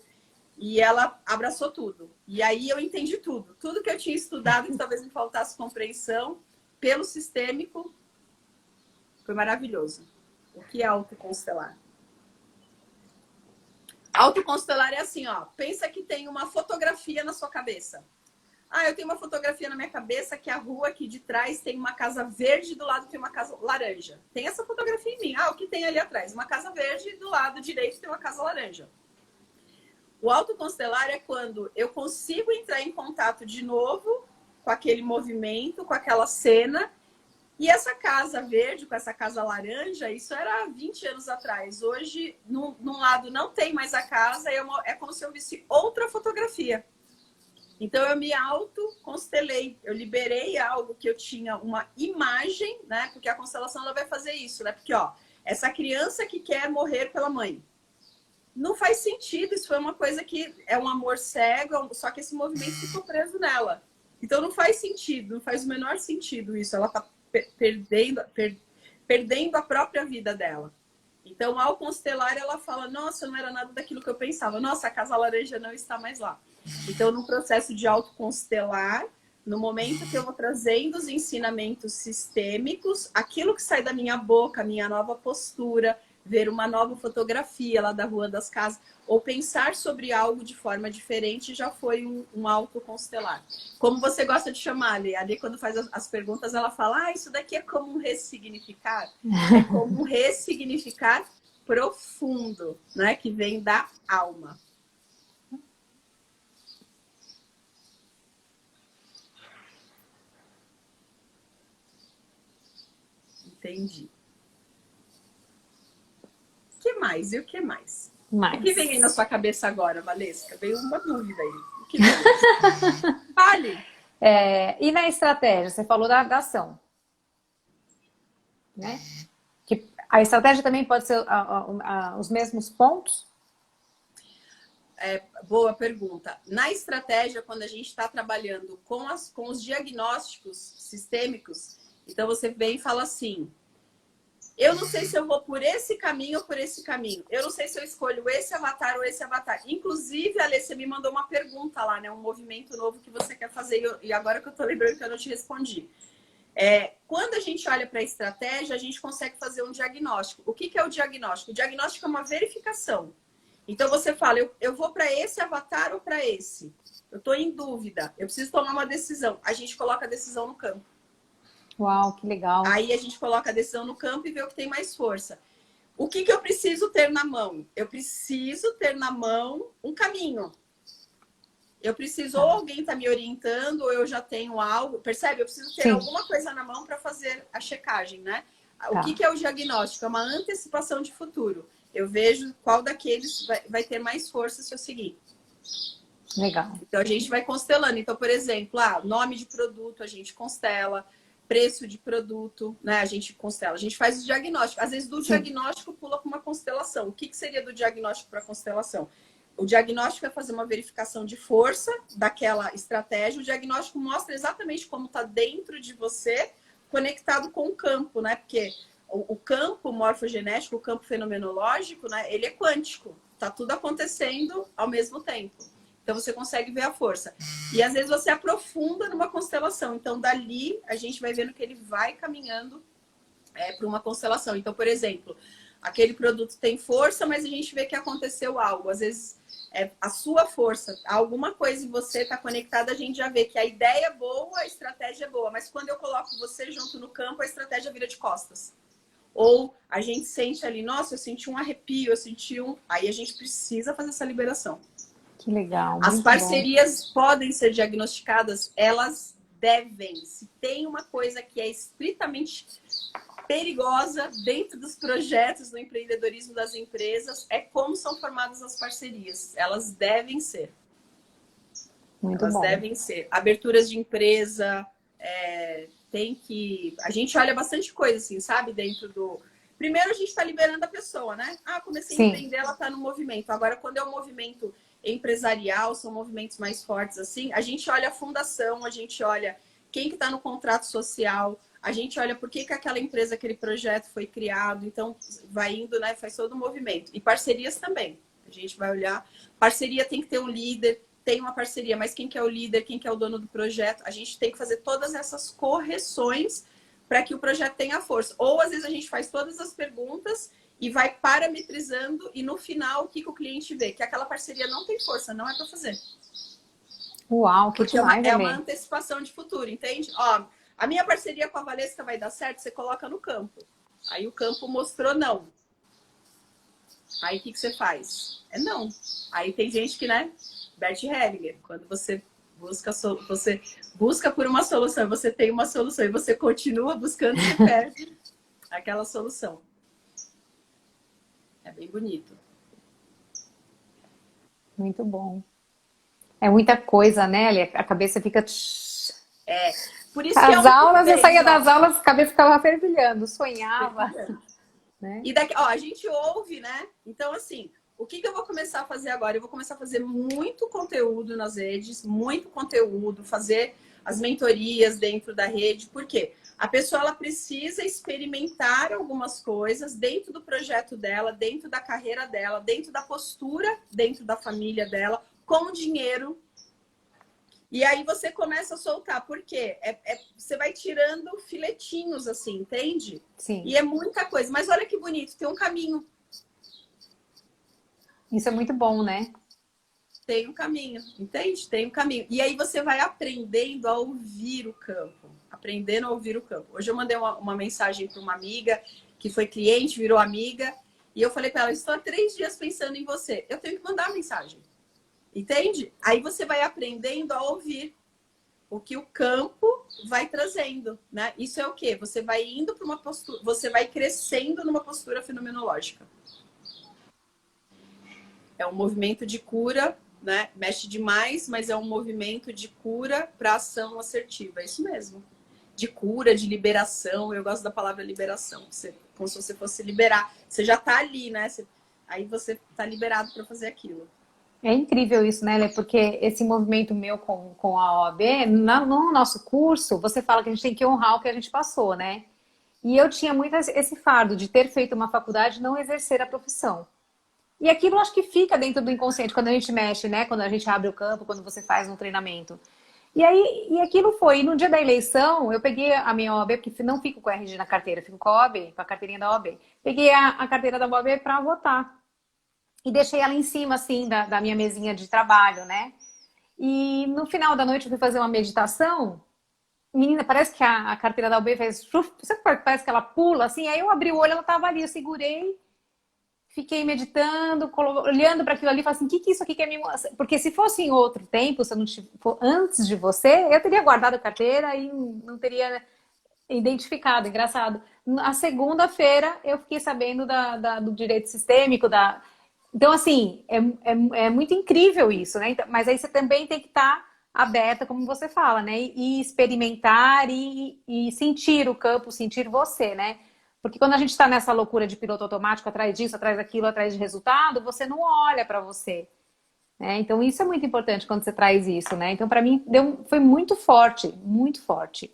e ela abraçou tudo. E aí eu entendi tudo. Tudo que eu tinha estudado, que talvez me faltasse compreensão, pelo sistêmico, foi maravilhoso. O que é autoconstelar? Autoconstelar é assim, ó. Pensa que tem uma fotografia na sua cabeça. Eu tenho uma fotografia na minha cabeça que a rua aqui de trás tem uma casa verde e do lado tem uma casa laranja. Tem essa fotografia em mim. O que tem ali atrás? Uma casa verde e do lado direito tem uma casa laranja. O autoconstelar é quando eu consigo entrar em contato de novo com aquele movimento, com aquela cena. E essa casa verde com essa casa laranja, isso era 20 anos atrás. Hoje, num lado não tem mais a casa, é como se eu visse outra fotografia. Então, eu me autoconstelei. Eu liberei algo que eu tinha uma imagem, né? Porque a constelação ela vai fazer isso, né? Porque, ó, essa criança que quer morrer pela mãe. Não faz sentido. Isso foi uma coisa que é um amor cego, só que esse movimento ficou preso nela. Então, não faz sentido. Não faz o menor sentido isso. Ela tá perdendo a própria vida dela. Então, ao constelar, ela fala, nossa, não era nada daquilo que eu pensava. Nossa, a casa laranja não está mais lá. Então, no processo de autoconstelar, no momento que eu vou trazendo os ensinamentos sistêmicos, aquilo que sai da minha boca, a minha nova postura, ver uma nova fotografia lá da Rua das Casas, ou pensar sobre algo de forma diferente, já foi um autoconstelar. Como você gosta de chamar, Ali? Ali, quando faz as perguntas, ela fala, isso daqui é como um ressignificar. É como um ressignificar profundo, né? Que vem da alma. Entendi. O que mais? E o que mais? O que vem aí na sua cabeça agora, Valesca? Veio uma dúvida aí. O que vem? Fale! E na estratégia? Você falou da ação, né? Que a estratégia também pode ser os mesmos pontos? Boa pergunta. Na estratégia, quando a gente está trabalhando com os diagnósticos sistêmicos, então você vem e fala assim: eu não sei se eu vou por esse caminho ou por esse caminho. Eu não sei se eu escolho esse avatar ou esse avatar. Inclusive, Alê, você me mandou uma pergunta lá, né? Um movimento novo que você quer fazer. E agora que eu tô lembrando que eu não te respondi. Quando a gente olha para a estratégia, a gente consegue fazer um diagnóstico. O que é o diagnóstico? O diagnóstico é uma verificação. Então, você fala, eu vou para esse avatar ou para esse? Eu estou em dúvida. Eu preciso tomar uma decisão. A gente coloca a decisão no campo. Uau, que legal. Aí a gente coloca a decisão no campo e vê o que tem mais força. O que eu preciso ter na mão? Eu preciso ter na mão um caminho. Eu preciso, ou alguém está me orientando, ou eu já tenho algo. Percebe? Eu preciso ter alguma coisa na mão para fazer a checagem, né? O que é o diagnóstico? É uma antecipação de futuro. Eu vejo qual daqueles vai ter mais força se eu seguir. Legal. Então a gente vai constelando. Então, por exemplo, nome de produto a gente constela, preço de produto, né? A gente constela. A gente faz o diagnóstico. Às vezes do diagnóstico pula para uma constelação. O que seria do diagnóstico para a constelação? O diagnóstico é fazer uma verificação de força daquela estratégia. O diagnóstico mostra exatamente como está dentro de você, conectado com o campo, né? Porque o campo morfogenético, o campo fenomenológico, né? Ele é quântico. Tá tudo acontecendo ao mesmo tempo. Então você consegue ver a força. E às vezes você aprofunda numa constelação. Então dali a gente vai vendo que ele vai caminhando para uma constelação. Então, por exemplo, aquele produto tem força, mas a gente vê que aconteceu algo. Às vezes a sua força, alguma coisa em você está conectada, a gente já vê que a ideia é boa, a estratégia é boa. Mas quando eu coloco você junto no campo, a estratégia vira de costas. Ou a gente sente ali, nossa, eu senti um arrepio, eu senti um... Aí a gente precisa fazer essa liberação. Que legal. As parcerias podem ser diagnosticadas, elas devem. Se tem uma coisa que é estritamente perigosa dentro dos projetos do empreendedorismo das empresas, é como são formadas as parcerias. Elas devem ser. Elas devem ser. Aberturas de empresa, tem que... A gente olha bastante coisa, assim, sabe? Dentro do... Primeiro a gente está liberando a pessoa, né? Comecei a empreender, ela está no movimento. Agora, quando é um movimento empresarial, são movimentos mais fortes, assim, a gente olha a fundação, a gente olha quem que está no contrato social, a gente olha por que aquela empresa, aquele projeto foi criado, então vai indo, né? Faz todo o movimento. E parcerias também. A gente vai olhar. Parceria tem que ter um líder, tem uma parceria, mas quem que é o líder, quem que é o dono do projeto? A gente tem que fazer todas essas correções para que o projeto tenha força. Ou às vezes a gente faz todas as perguntas e vai parametrizando e no final o que o cliente vê? Que aquela parceria não tem força, não é para fazer. Uau, que porque demais, é uma antecipação de futuro, entende? Ó, a minha parceria com a Valesca vai dar certo, você coloca no campo. Aí o campo mostrou não. Aí o que você faz? Não. Aí tem gente que, né? Bert Hellinger, quando você busca por uma solução, você tem uma solução e você continua buscando, você perde aquela solução. É bem bonito. Muito bom. É muita coisa, né? A cabeça fica... Por isso As aulas, eu saía das aulas, a cabeça ficava fervilhando, sonhava. Né? E daqui, a gente ouve, né? Então, assim, o que eu vou começar a fazer agora? Eu vou começar a fazer muito conteúdo nas redes, muito conteúdo, fazer as mentorias dentro da rede. Por quê? A pessoa ela precisa experimentar algumas coisas dentro do projeto dela, dentro da carreira dela, dentro da postura, dentro da família dela, com o dinheiro. E aí você começa a soltar. Por quê? Você vai tirando filetinhos, assim, entende? Sim. E é muita coisa. Mas olha que bonito, tem um caminho. Isso é muito bom, né? Tem um caminho, entende? Tem um caminho. E aí você vai aprendendo a ouvir o campo. Aprendendo a ouvir o campo. Hoje eu mandei uma mensagem para uma amiga que foi cliente, virou amiga. E eu falei para ela, estou há 3 dias pensando em você. Eu tenho que mandar a mensagem. Entende? Aí você vai aprendendo a ouvir o que o campo vai trazendo, né? Isso é o quê? Você vai indo para uma postura, você vai crescendo numa postura fenomenológica. É um movimento de cura, né? Mexe demais, mas é um movimento de cura para ação assertiva. É isso mesmo. De cura, de liberação. Eu gosto da palavra liberação. Como se você fosse liberar. Você já está ali, né? Aí você está liberado para fazer aquilo. É incrível isso, né, Lê? Porque esse movimento meu com a OAB, no nosso curso, você fala que a gente tem que honrar o que a gente passou, né? E eu tinha muito esse fardo de ter feito uma faculdade e não exercer a profissão. E aquilo acho que fica dentro do inconsciente quando a gente mexe, né? Quando a gente abre o campo, quando você faz um treinamento. E aí, e aquilo foi. E no dia da eleição, eu peguei a minha OAB, porque não fico com a RG na carteira, fico com a OAB, com a carteirinha da OAB. Peguei a carteira da OAB para votar. E deixei ela em cima, assim, da minha mesinha de trabalho, né? E no final da noite eu fui fazer uma meditação. Menina, parece que a carteira da OAB fez. Sabe, parece que ela pula assim. Aí eu abri o olho, ela tava ali, eu segurei. Fiquei meditando, olhando para aquilo ali e falei assim, o que isso aqui quer me mostrar? Porque se fosse em outro tempo, se eu não antes de você, eu teria guardado a carteira e não teria identificado. Engraçado. A segunda-feira eu fiquei sabendo do direito sistêmico, Então, assim, é muito incrível isso, né? Mas aí você também tem que estar aberta, como você fala, né? E experimentar e sentir o campo, sentir você, né? Porque quando a gente está nessa loucura de piloto automático, atrás disso, atrás daquilo, atrás de resultado, você não olha para você, né? Então isso é muito importante quando você traz isso, né? Então para mim foi muito forte, muito forte.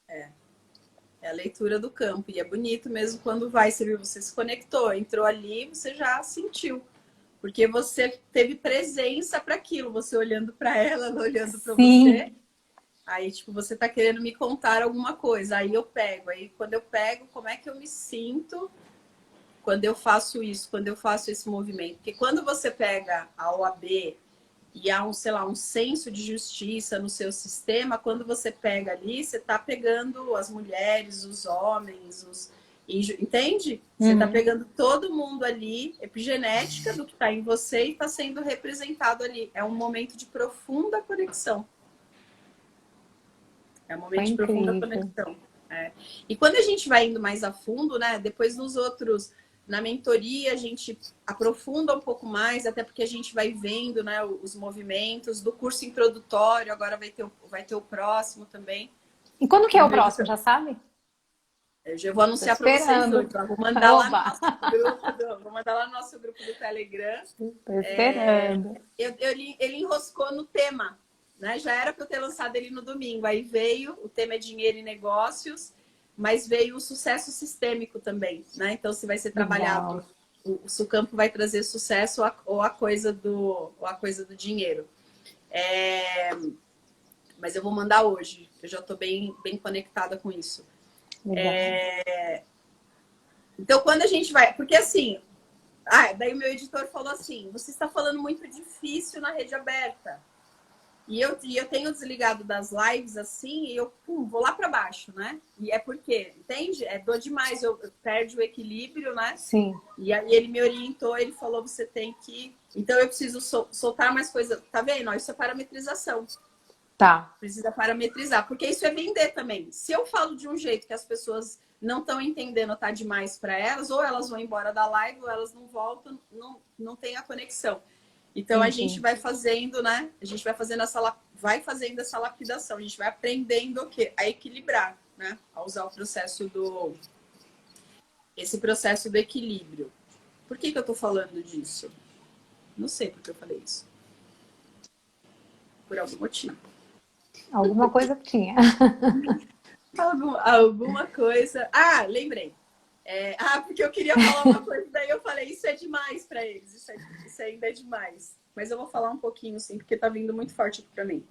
É a leitura do campo. E é bonito mesmo quando vai. Você viu, você se conectou, entrou ali, você já sentiu. Porque você teve presença para aquilo, você olhando para ela, ela olhando para você. Sim, Aí, tipo, você tá querendo me contar alguma coisa. Aí eu pego. Aí, quando eu pego, como é que eu me sinto quando eu faço isso, quando eu faço esse movimento? Porque quando você pega a OAB e há um, sei lá, um senso de justiça no seu sistema, quando você pega ali, você tá pegando as mulheres, os homens, entende? Você tá uhum. pegando todo mundo ali, epigenética do que tá em você e tá sendo representado ali. É um momento de profunda conexão. É um Foi momento de profunda incrível. conexão. É. E quando a gente vai indo mais a fundo, né? Depois nos outros, na mentoria, a gente aprofunda um pouco mais, até porque a gente vai vendo, né, os movimentos do curso introdutório, agora vai ter o próximo também. E quando que E é o o meu próximo, editor, já sabe? eu já vou Tô anunciar para vocês esperando. hoje. Ó. Vou mandar lá no Oba! nosso grupo vou mandar lá no nosso grupo do Telegram. Tô esperando. Ele enroscou no tema, né? Já era para eu ter lançado ele no domingo. Aí veio, o tema é dinheiro e negócios, mas veio o sucesso sistêmico também, né? Então, se vai ser trabalhado, Legal. se o campo vai trazer sucesso ou a coisa do dinheiro. Mas eu vou mandar hoje. Eu já estou bem conectada com isso. Legal. Então, quando a gente vai... Porque assim... daí o meu editor falou assim, você está falando muito difícil na rede aberta. E eu tenho desligado das lives assim, e eu vou lá para baixo, né? E é porque, entende? É dor demais, eu perde o equilíbrio, né? Sim, E aí ele me orientou, ele falou, você tem que... Então eu preciso soltar mais coisas. Tá vendo? Isso é parametrização. tá. Precisa parametrizar, porque isso é vender também. Se eu falo de um jeito que as pessoas não estão entendendo, tá demais para elas, ou elas vão embora da live, ou elas não voltam, não tem a conexão. Então a gente Entendi. vai fazendo, né? A gente vai fazendo essa lapidação, a gente vai aprendendo o quê? A equilibrar, né? A usar o processo esse processo do equilíbrio. Por que eu tô falando disso? Não sei por que eu falei isso. Por algum motivo. Alguma coisa tinha. Alguma coisa. Ah, lembrei. Porque eu queria falar uma coisa, daí eu falei, isso é demais para eles, isso ainda é demais. Mas eu vou falar um pouquinho, sim, porque tá vindo muito forte aqui para mim.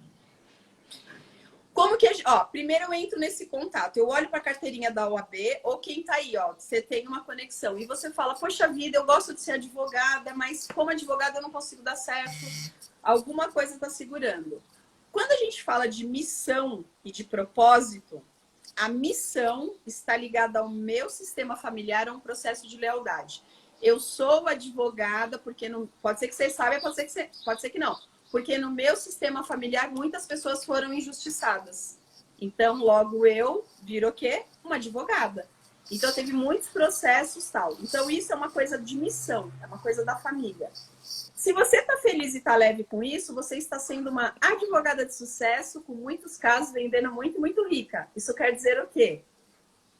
Como que primeiro eu entro nesse contato, eu olho para a carteirinha da OAB, ou quem tá aí, você tem uma conexão, e você fala, poxa vida, eu gosto de ser advogada, mas como advogada eu não consigo dar certo, alguma coisa está segurando. Quando a gente fala de missão e de propósito, a missão está ligada ao meu sistema familiar, a um processo de lealdade. Eu sou advogada, porque não, pode ser que vocês saibam, pode ser que não. Porque no meu sistema familiar, muitas pessoas foram injustiçadas. Então, logo eu viro o quê? Uma advogada. Então, teve muitos processos tal. Então, isso é uma coisa de missão, é uma coisa da família. Se você está feliz e está leve com isso, você está sendo uma advogada de sucesso, com muitos casos, vendendo muito, muito rica. Isso quer dizer o quê?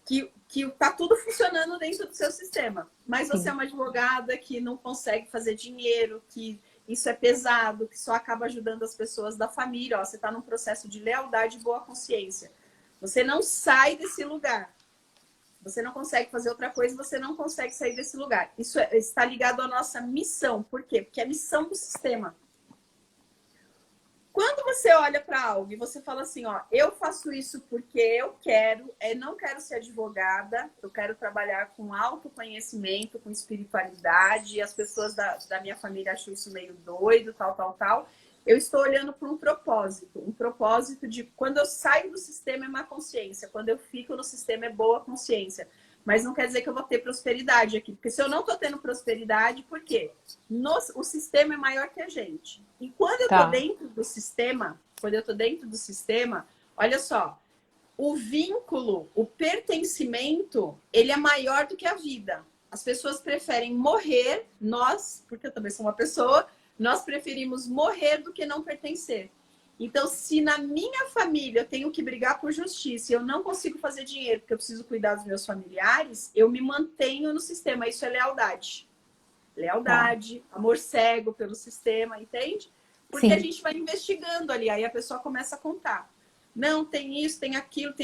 Que que tá tudo funcionando dentro do seu sistema. Mas você sim. é uma advogada que não consegue fazer dinheiro, que isso é pesado, que só acaba ajudando as pessoas da família. Ó, você está num processo de lealdade e boa consciência. Você não sai desse lugar. Você não consegue fazer outra coisa, você não consegue sair desse lugar. Isso está ligado à nossa missão. Por quê? Porque é a missão do sistema. Quando você olha para algo e você fala assim, ó, eu faço isso porque eu quero, não quero ser advogada, eu quero trabalhar com autoconhecimento, com espiritualidade, e as pessoas da minha família acham isso meio doido, tal, tal, tal. Eu estou olhando para um propósito de quando eu saio do sistema é má consciência, quando eu fico no sistema é boa consciência. Mas não quer dizer que eu vou ter prosperidade aqui, porque se eu não estou tendo prosperidade, por quê? O sistema é maior que a gente. E quando eu estou Tá. dentro do sistema, olha só, o vínculo, o pertencimento, ele é maior do que a vida. As pessoas preferem morrer, porque eu também sou uma pessoa, nós preferimos morrer do que não pertencer. Então, se na minha família eu tenho que brigar por justiça e eu não consigo fazer dinheiro porque eu preciso cuidar dos meus familiares, eu me mantenho no sistema. Isso é lealdade. Tá. Lealdade, amor cego pelo sistema, entende? Porque a Sim. gente vai investigando ali, aí a pessoa começa a contar. Não, tem isso, tem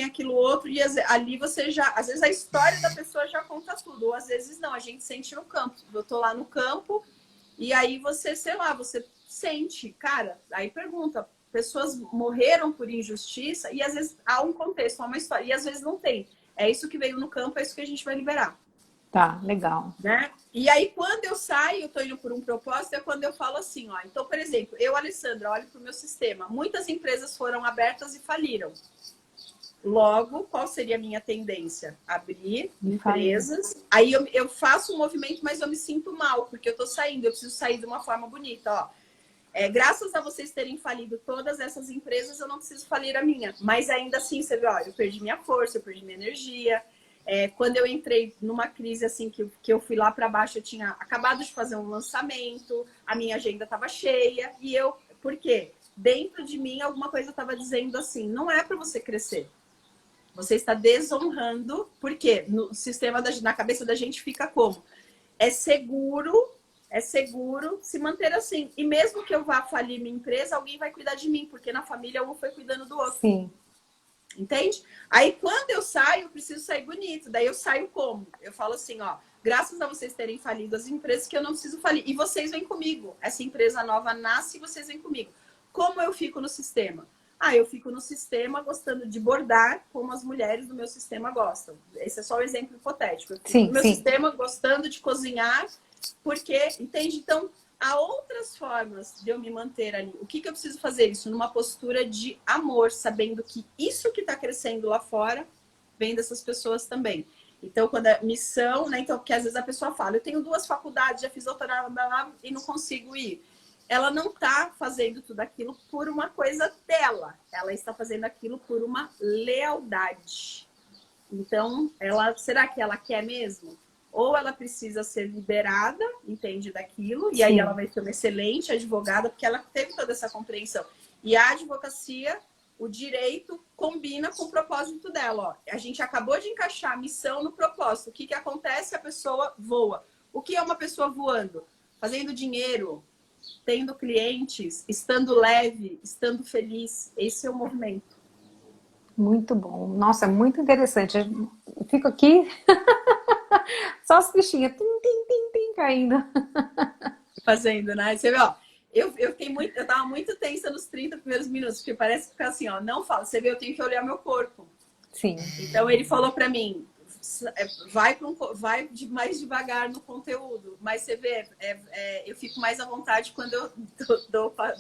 aquilo outro, e ali você já... Às vezes a história da pessoa já conta tudo, ou às vezes não, a gente sente no campo. Eu tô lá no campo, e aí você, sei lá, você sente, cara, aí pergunta, pessoas morreram por injustiça, e às vezes há um contexto, há uma história, e às vezes não tem. É isso que veio no campo, é isso que a gente vai liberar. Tá, legal. Né? E aí, quando eu saio, eu tô indo por um propósito, é quando eu falo assim, ó. Então, por exemplo, eu, Alessandra, olho para o meu sistema. Muitas empresas foram abertas e faliram. Logo, qual seria a minha tendência? Abrir Me falei. empresas. Aí eu faço um movimento, mas eu me sinto mal, porque eu tô saindo, eu preciso sair de uma forma bonita, ó. Graças a vocês terem falido todas essas empresas, eu não preciso falir a minha. Mas ainda assim, você vê, ó, eu perdi minha força, eu perdi minha energia. Quando eu entrei numa crise assim, que eu fui lá para baixo, eu tinha acabado de fazer um lançamento, a minha agenda estava cheia. E eu, por quê? Dentro de mim, alguma coisa estava dizendo assim, não é para você crescer. Você está desonrando, porque no sistema, na cabeça da gente fica como? É seguro se manter assim. E mesmo que eu vá falir minha empresa, alguém vai cuidar de mim, porque na família um foi cuidando do outro. Sim. Entende? Aí quando eu saio, eu preciso sair bonito. Daí eu saio como? Eu falo assim, ó, graças a vocês terem falido as empresas que eu não preciso falir. E vocês vêm comigo. Essa empresa nova nasce e vocês vêm comigo. Como eu fico no sistema? Eu fico no sistema gostando de bordar como as mulheres do meu sistema gostam. Esse é só um exemplo hipotético. Eu fico Sim, no meu sim. sistema gostando de cozinhar, porque, entende? Então, há outras formas de eu me manter ali. O que eu preciso fazer? Isso numa postura de amor, sabendo que isso que está crescendo lá fora vem dessas pessoas também. Então, quando a missão, né? Então, porque às vezes a pessoa fala, eu tenho 2 faculdades, já fiz doutorado e não consigo ir. Ela não está fazendo tudo aquilo por uma coisa dela. Ela está fazendo aquilo por uma lealdade. Então, será que ela quer mesmo? Ou ela precisa ser liberada, entende, daquilo, e aí ela Sim. vai ser uma excelente advogada, porque ela teve toda essa compreensão. E a advocacia, o direito, combina com o propósito dela. Ó. A gente acabou de encaixar a missão no propósito. O que acontece? A pessoa voa. O que é uma pessoa voando? Fazendo dinheiro, tendo clientes, estando leve, estando feliz. Esse é o movimento. Muito bom. Nossa, muito interessante. Eu fico aqui, só as fichinhas, tim, tim, tim, tim, caindo. Fazendo, né? Você vê, ó, eu tava muito tensa nos 30 primeiros minutos, porque parece ficar assim, ó, não fala. Você vê, eu tenho que olhar meu corpo. Sim, Então ele falou para mim, vai mais devagar no conteúdo, mas você vê, eu fico mais à vontade quando eu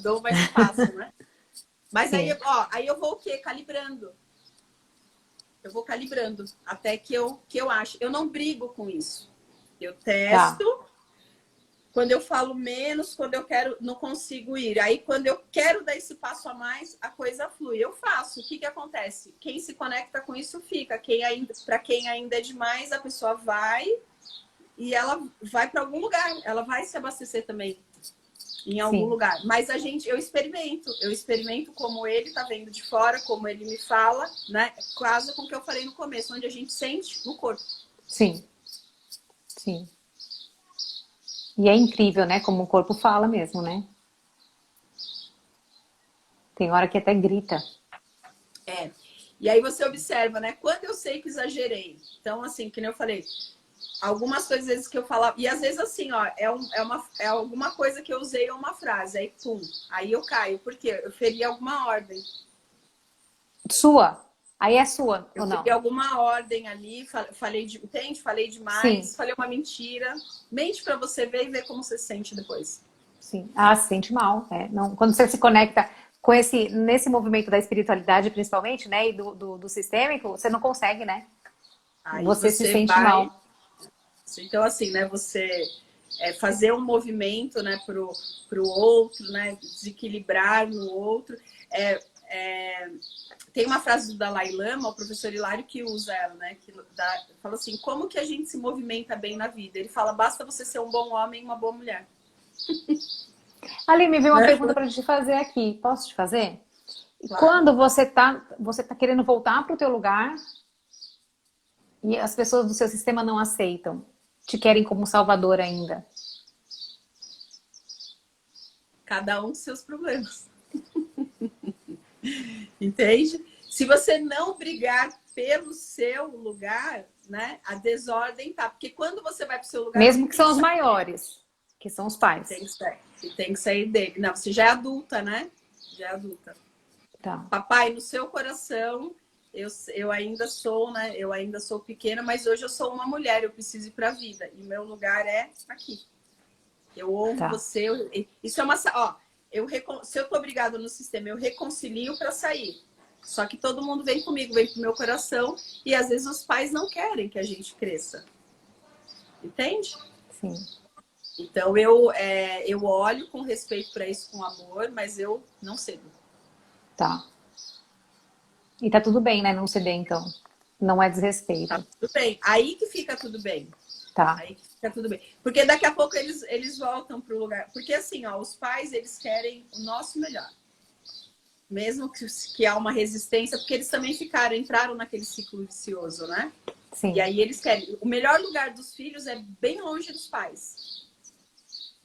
dou mais espaço, né? Mas aí, sim. ó, aí eu vou o quê? Calibrando. Eu vou calibrando até que eu acho. Eu não brigo com isso. Eu Tá. testo. Quando eu falo menos, quando eu quero, não consigo ir. Aí, quando eu quero dar esse passo a mais, a coisa flui. Eu faço. O que acontece? Quem se conecta com isso fica. Para quem ainda é demais, a pessoa vai e ela vai para algum lugar. Ela vai se abastecer também. em algum sim, lugar. Mas eu experimento como ele tá vendo de fora, como ele me fala, né? Quase com o que eu falei no começo, onde a gente sente no corpo. sim, sim. E é incrível, né? Como o corpo fala mesmo, né? Tem hora que até grita. É. E aí você observa, né? Quando eu sei que exagerei. Então, assim, que nem eu falei, algumas coisas às vezes que eu falava, e às vezes assim, ó, é alguma coisa que eu usei uma frase, aí pum, aí eu caio, porque eu feri alguma ordem. Sua. Aí é sua, Eu ou feri não? alguma ordem ali, falei entende? Falei Sim, demais, falei uma mentira. Mente pra você ver e ver como você se sente depois. sim. Ah, se sente mal. É. Não, quando você se conecta com nesse movimento da espiritualidade, principalmente, né? E do sistêmico, você não consegue, né? Aí Você se você sente vai. mal. Então, assim, né? Você fazer um movimento, né, pro outro, né? Desequilibrar no outro. É, tem uma frase do Dalai Lama, o professor Hilário, que usa ela, né? Fala assim: como que a gente se movimenta bem na vida? Ele fala: basta você ser um bom homem e uma boa mulher. Ali me veio uma Né? pergunta para te fazer aqui. Posso te fazer? Claro. Quando você tá querendo voltar para o teu lugar e as pessoas do seu sistema não aceitam, te querem como salvador ainda. Cada um com seus problemas. Entende? Se você não brigar pelo seu lugar, né? A desordem tá. Porque quando você vai pro seu lugar, você Mesmo que tem são que os sair dele. maiores, que são os pais. Tem que sair. E tem que sair dele. Não, você já é adulta, né? Já é adulta. Tá, Papai, no seu coração, eu ainda sou, né? Eu ainda sou pequena, mas hoje eu sou uma mulher, eu preciso ir para a vida. E meu lugar é aqui. Eu honro tá. você. Isso é uma. Ó, se eu tô obrigada no sistema, eu reconcilio para sair. Só que todo mundo vem comigo, vem pro meu coração. E às vezes os pais não querem que a gente cresça. Entende? Sim, Então eu olho com respeito para isso, com amor, mas eu não cedo. tá. E tá tudo bem, né? Não ceder, então. Não é Tá desrespeito. tudo bem. Aí que fica tudo bem. Tá. Aí que fica tudo bem. Porque daqui a pouco eles voltam pro lugar. Porque assim, ó, os pais, eles querem o nosso melhor. Mesmo que há uma resistência, porque eles também entraram naquele ciclo vicioso, né? E Sim. aí eles querem. O melhor lugar dos filhos é bem longe dos pais.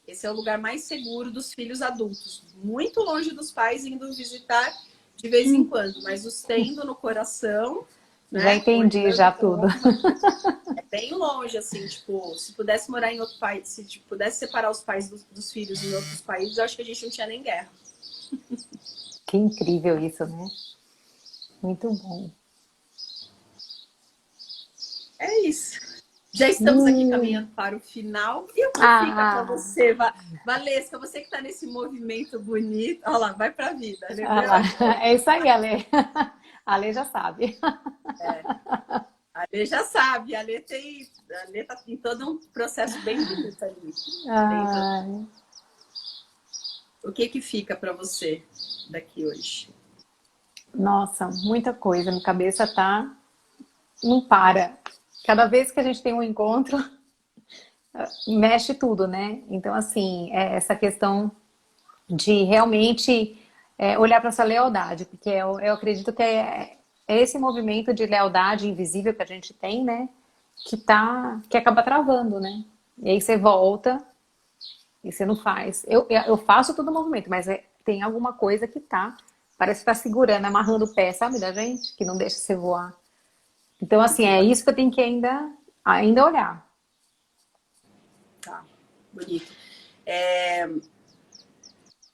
Esse é o lugar mais seguro dos filhos adultos. Muito longe dos pais, indo visitar de vez em quando, mas os tendo no coração, Já né? entendi Olhando já tudo. como bem longe, assim, tipo, se pudesse morar em outro país, se tipo, pudesse separar os pais dos filhos em outros países, eu acho que a gente não tinha nem guerra. Que incrível isso, né? Muito bom. É isso. Já estamos aqui Hum. caminhando para o final. E o que fica para Ah, você, Valesca, você que está nesse movimento bonito, olha lá, vai para a vida, ah lembrou? lá. É isso aí, Ale. A Ale já sabe. A Lê já sabe, a Lê tá em todo um processo bem bonito ali. Bem, Ai, o que fica para você daqui hoje? nossa, muita coisa. Minha cabeça tá. Não para. Cada vez que a gente tem um encontro, mexe tudo, né? Então, assim, é essa questão de realmente olhar para essa lealdade, porque eu acredito que é esse movimento de lealdade invisível que a gente tem, né? Que acaba travando, né? E aí você volta e você não faz. Eu faço todo o movimento, mas tem alguma coisa que parece que tá segurando, amarrando o pé, sabe, da gente, que não deixa você voar. Então, assim, é isso que eu tenho que ainda olhar. Tá, bonito. É,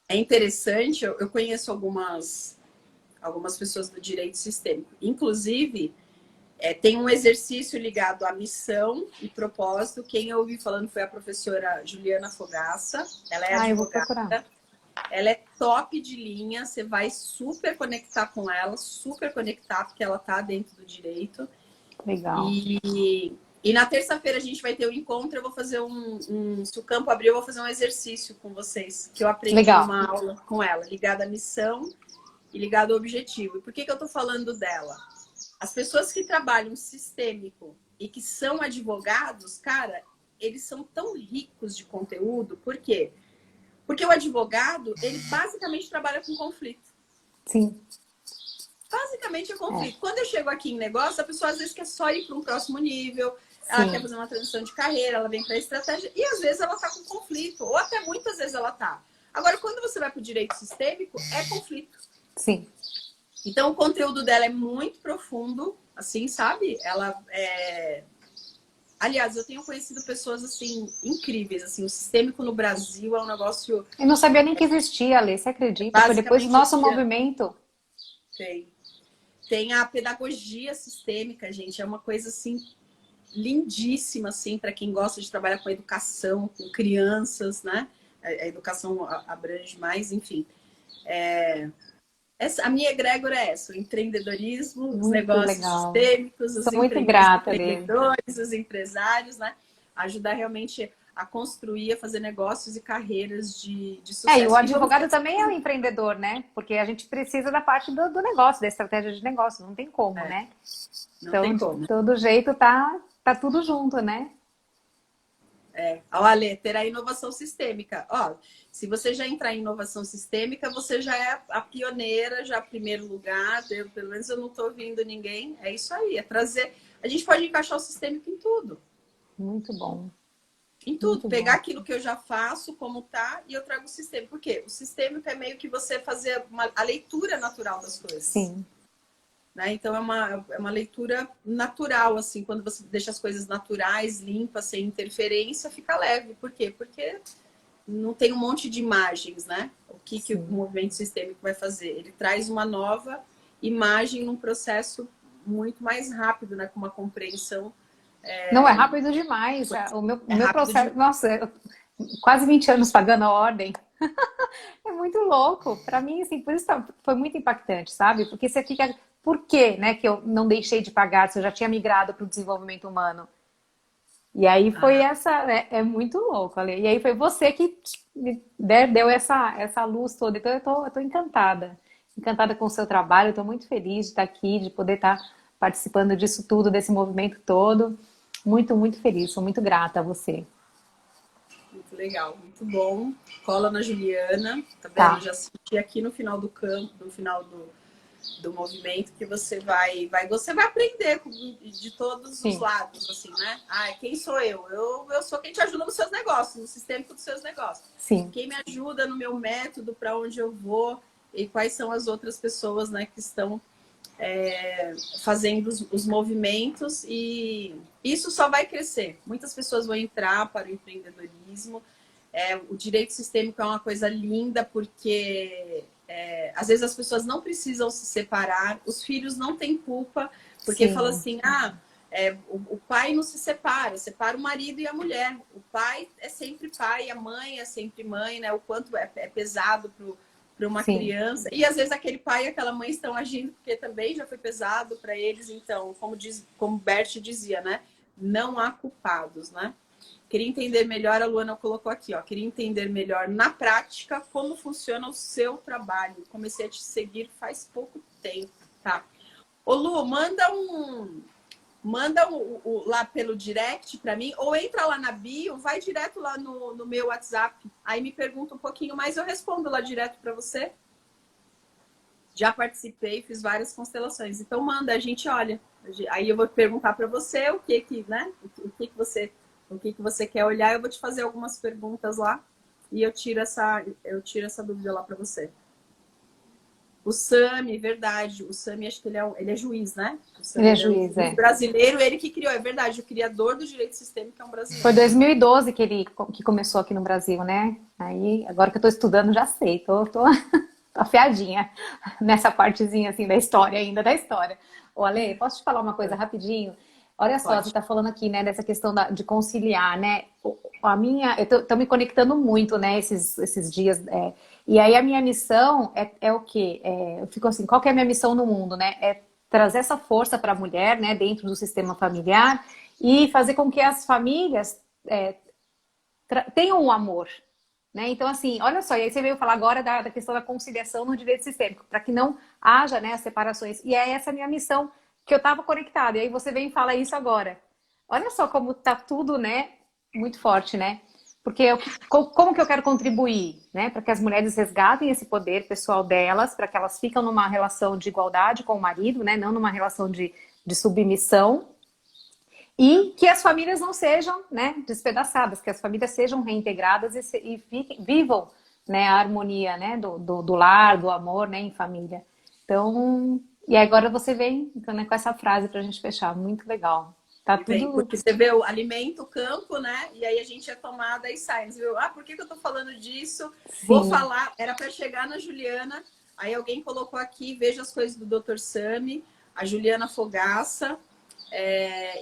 é interessante, eu conheço algumas pessoas do direito sistêmico. Inclusive, tem um exercício ligado à missão e propósito. Quem eu ouvi falando foi a professora Juliana Fogaça. Ela é Ah, eu vou advogada, procurar. ela é top de linha. Você vai super conectar com ela, super conectar, porque ela tá dentro do direito. Legal. E na terça-feira a gente vai ter um encontro. Eu vou fazer se o campo abrir, eu vou fazer um exercício com vocês, que eu aprendi Legal. numa aula com ela, ligada à missão e ligado ao objetivo. E por que eu tô falando dela? As pessoas que trabalham sistêmico e que são advogados, cara, eles são tão ricos de conteúdo, por quê? Porque o advogado, ele basicamente trabalha com conflito. Sim. Basicamente é conflito. É. Quando eu chego aqui em negócio, a pessoa às vezes quer só ir para um próximo nível, ela quer Sim. fazer uma transição de carreira, ela vem para a estratégia, e às vezes ela está com conflito, ou até muitas vezes ela está. Agora, quando você vai para o direito sistêmico, é conflito. Sim. Então, o conteúdo dela é muito profundo, assim, sabe? Ela é... Aliás, eu tenho conhecido pessoas, assim, incríveis, assim, o sistêmico no Brasil é um negócio Eu não sabia nem que existia, Alê, você acredita? Foi depois do basicamente nosso assim, movimento. tem a pedagogia sistêmica, gente, é uma coisa, assim, lindíssima, assim, para quem gosta de trabalhar com educação, com crianças, né? A educação abrange mais, enfim. A minha egrégora é essa, o empreendedorismo, os Muito negócios legal. sistêmicos, Sou muito grata, Alê. empreendedores, os empresários, né? Ajudar realmente a construir, a fazer negócios e carreiras de É, e o sucesso. E vamos advogado também é um empreendedor, né? Porque a gente precisa da parte do negócio, da estratégia de negócio, não tem como, né? não Então, tem de como. todo jeito, tá tudo junto, né? Olha, ter a inovação sistêmica. Ó, se você já entrar em inovação sistêmica, você já é a pioneira, já primeiro lugar. Pelo menos eu não estou ouvindo ninguém. É isso aí, é trazer. A gente pode encaixar o sistêmico em tudo. Muito bom, Em tudo. muito Pegar bom. aquilo que eu já faço, como tá, e eu trago o sistêmico. Por quê? O sistêmico é meio que você fazer a leitura natural das coisas. Sim. Né? Então é uma leitura natural, assim, quando você deixa as coisas naturais, limpas, sem interferência, fica leve. Por quê? Porque não tem um monte de imagens, né? O que o Sim. movimento sistêmico vai fazer? Ele traz uma nova imagem num processo muito mais rápido, né? Com uma compreensão Não, é rápido demais. O é meu rápido de processo, nossa, quase 20 anos pagando a ordem. É muito louco. Para mim, assim, por isso foi muito impactante, sabe? Porque você fica, por quê, né, que eu não deixei de pagar se eu já tinha migrado para o desenvolvimento humano? E aí foi ah, essa, é muito louco, Ale. E aí foi você que me deu essa luz toda. Então eu tô encantada. Encantada com o seu trabalho, eu tô muito feliz de estar aqui, de poder estar participando disso tudo, desse movimento todo. Muito, muito feliz, sou muito grata a você. muito legal, muito bom. Cola na Juliana, tá vendo? Tá, Já senti aqui no final do campo, no final do movimento que você vai aprender de todos os sim, lados, assim, né? Ah, quem sou eu? Eu sou quem te ajuda nos seus negócios, no sistêmico dos seus negócios. sim. Quem me ajuda no meu método, para onde eu vou e quais são as outras pessoas, né, que estão fazendo os movimentos, e isso só vai crescer. Muitas pessoas vão entrar para o empreendedorismo. O direito sistêmico é uma coisa linda porque às vezes as pessoas não precisam se separar, os filhos não têm culpa, porque fala Sim, assim, o pai não se separa, separa o marido e a mulher. O pai é sempre pai, a mãe é sempre mãe, né? O quanto é pesado para uma sim. criança. E às vezes aquele pai e aquela mãe estão agindo porque também já foi pesado para eles. Então, como Bert dizia, né? Não há culpados, né? Queria entender melhor, a Luana colocou aqui, ó. Queria entender melhor na prática como funciona o seu trabalho. Comecei a te seguir faz pouco tempo, tá? Ô Lu, manda lá pelo direct para mim, ou entra lá na bio, vai direto lá no meu WhatsApp. Aí me pergunta um pouquinho mais, eu respondo lá direto para você. Já participei, fiz várias constelações. Então manda, a gente olha. Aí eu vou perguntar para você né? O que você quer olhar, eu vou te fazer algumas perguntas lá e eu tiro essa dúvida lá para você. O Sami, verdade. O Sami, acho que ele é juiz, né? O Ele Sami, é ele é um juiz, juiz é. brasileiro, ele que criou, é verdade. O criador do direito sistêmico é um Foi brasileiro. 2012 que começou aqui no Brasil, né? Aí, agora que eu tô estudando, já sei, tô afiadinha nessa partezinha assim da história ainda, da história. Ô, Ale, posso te falar uma coisa rapidinho? Olha só, você Pode. está falando aqui, né, dessa questão de conciliar, né? A minha, eu tô me conectando muito, né, esses dias. E aí a minha missão é o quê? Eu fico assim, qual que é a minha missão no mundo, né? É trazer essa força para a mulher, né, dentro do sistema familiar e fazer com que as famílias tenham um amor, né? Então, assim, olha só, e aí você veio falar agora da questão da conciliação no direito sistêmico, para que não haja, né, as separações. E é essa a minha missão que eu estava conectada. E aí você vem e fala isso agora. Olha só como tá tudo, né, muito forte, né? Porque como que eu quero contribuir, né? Para que as mulheres resgatem esse poder pessoal delas, para que elas fiquem numa relação de igualdade com o marido, né? Não numa relação de submissão. E que as famílias não sejam, né, despedaçadas, que as famílias sejam reintegradas e vivam, né, a harmonia, né, do lar, do amor, né, em família. Então, e agora você vem então, né, com essa frase para a gente fechar. Muito legal. Tá Vem, tudo. porque você vê o alimento, o campo, né? E aí a gente é tomada e sai. Você viu? Ah, por que eu tô falando disso? Vou Sim, falar, era para chegar na Juliana. Aí alguém colocou aqui, veja as coisas do Dr. Sami, a Juliana Fogaça.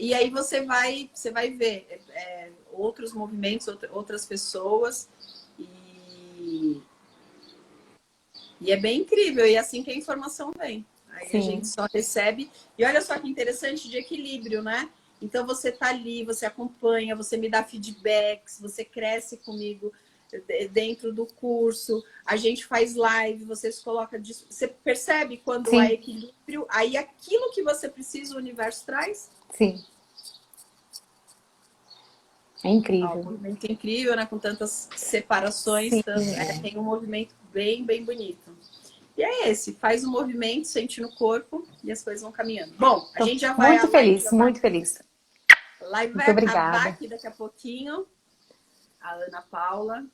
E aí você vai ver outros movimentos, outras pessoas. E, e é bem incrível. E é assim que a informação vem. Aí a gente sim, só recebe. E olha só que interessante de equilíbrio, né? Então você tá ali, você acompanha, você me dá feedbacks, você cresce comigo dentro do curso, a gente faz live, você se coloca, você percebe quando há sim, equilíbrio, aí aquilo que você precisa o universo traz. sim. É Ó, um incrível. movimento incrível, né? Com tantas separações, Sim, tem um movimento bem, bem bonito. E é esse, faz o movimento, sente no corpo e as coisas vão caminhando. Bom, a tô gente já vai, a muito live feliz, já vai, muito feliz. a live Muito vai acabar obrigada. aqui daqui a pouquinho. A Ana Paula,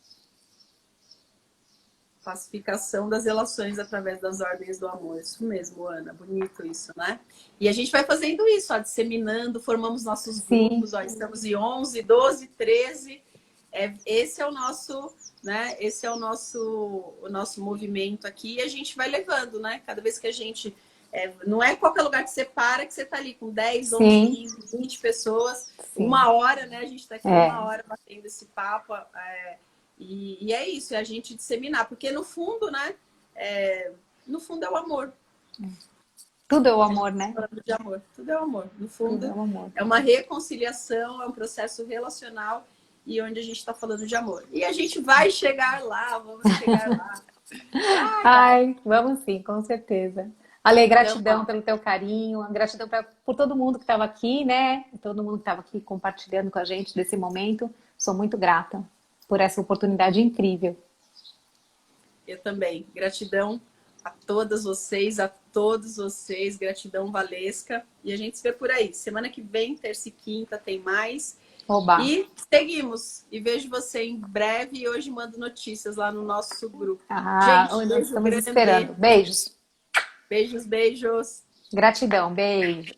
pacificação das relações através das ordens do amor. Isso mesmo, Ana, bonito isso, né? E a gente vai fazendo isso, ó, disseminando, formamos nossos Sim, grupos, ó, estamos em 11, 12, 13. Esse é o nosso, né? Esse é o nosso movimento aqui e a gente vai levando, né? Cada vez que a gente não é qualquer lugar que você para que você tá ali com 10, 11, sim, 15, 20 pessoas, sim. uma hora, né? A gente tá aqui É, uma hora batendo esse papo. E é isso, é a gente disseminar, porque no fundo, né? No fundo é o amor. tudo é o A gente amor, tá né? falando de amor. Tudo é o amor. No Tudo é fundo, o amor. é uma reconciliação, é um processo relacional e onde a gente está falando de amor. E a gente vai chegar lá, vamos chegar lá. Vai dar. Ai, vamos sim, com certeza. Ale, Então, gratidão ó, pelo teu carinho, gratidão por todo mundo que estava aqui, né? Todo mundo que estava aqui compartilhando com a gente desse momento. Sou muito grata por essa oportunidade incrível. eu também. Gratidão a todas vocês, a todos vocês. Gratidão, Valesca. E a gente se vê por aí. Semana que vem, terça e quinta, tem mais. Oba! E seguimos. E vejo você em breve. E hoje mando notícias lá no nosso grupo. Ah, Gente, nós beijo estamos grande. esperando. Beijos. Beijos, beijos. Gratidão, beijo.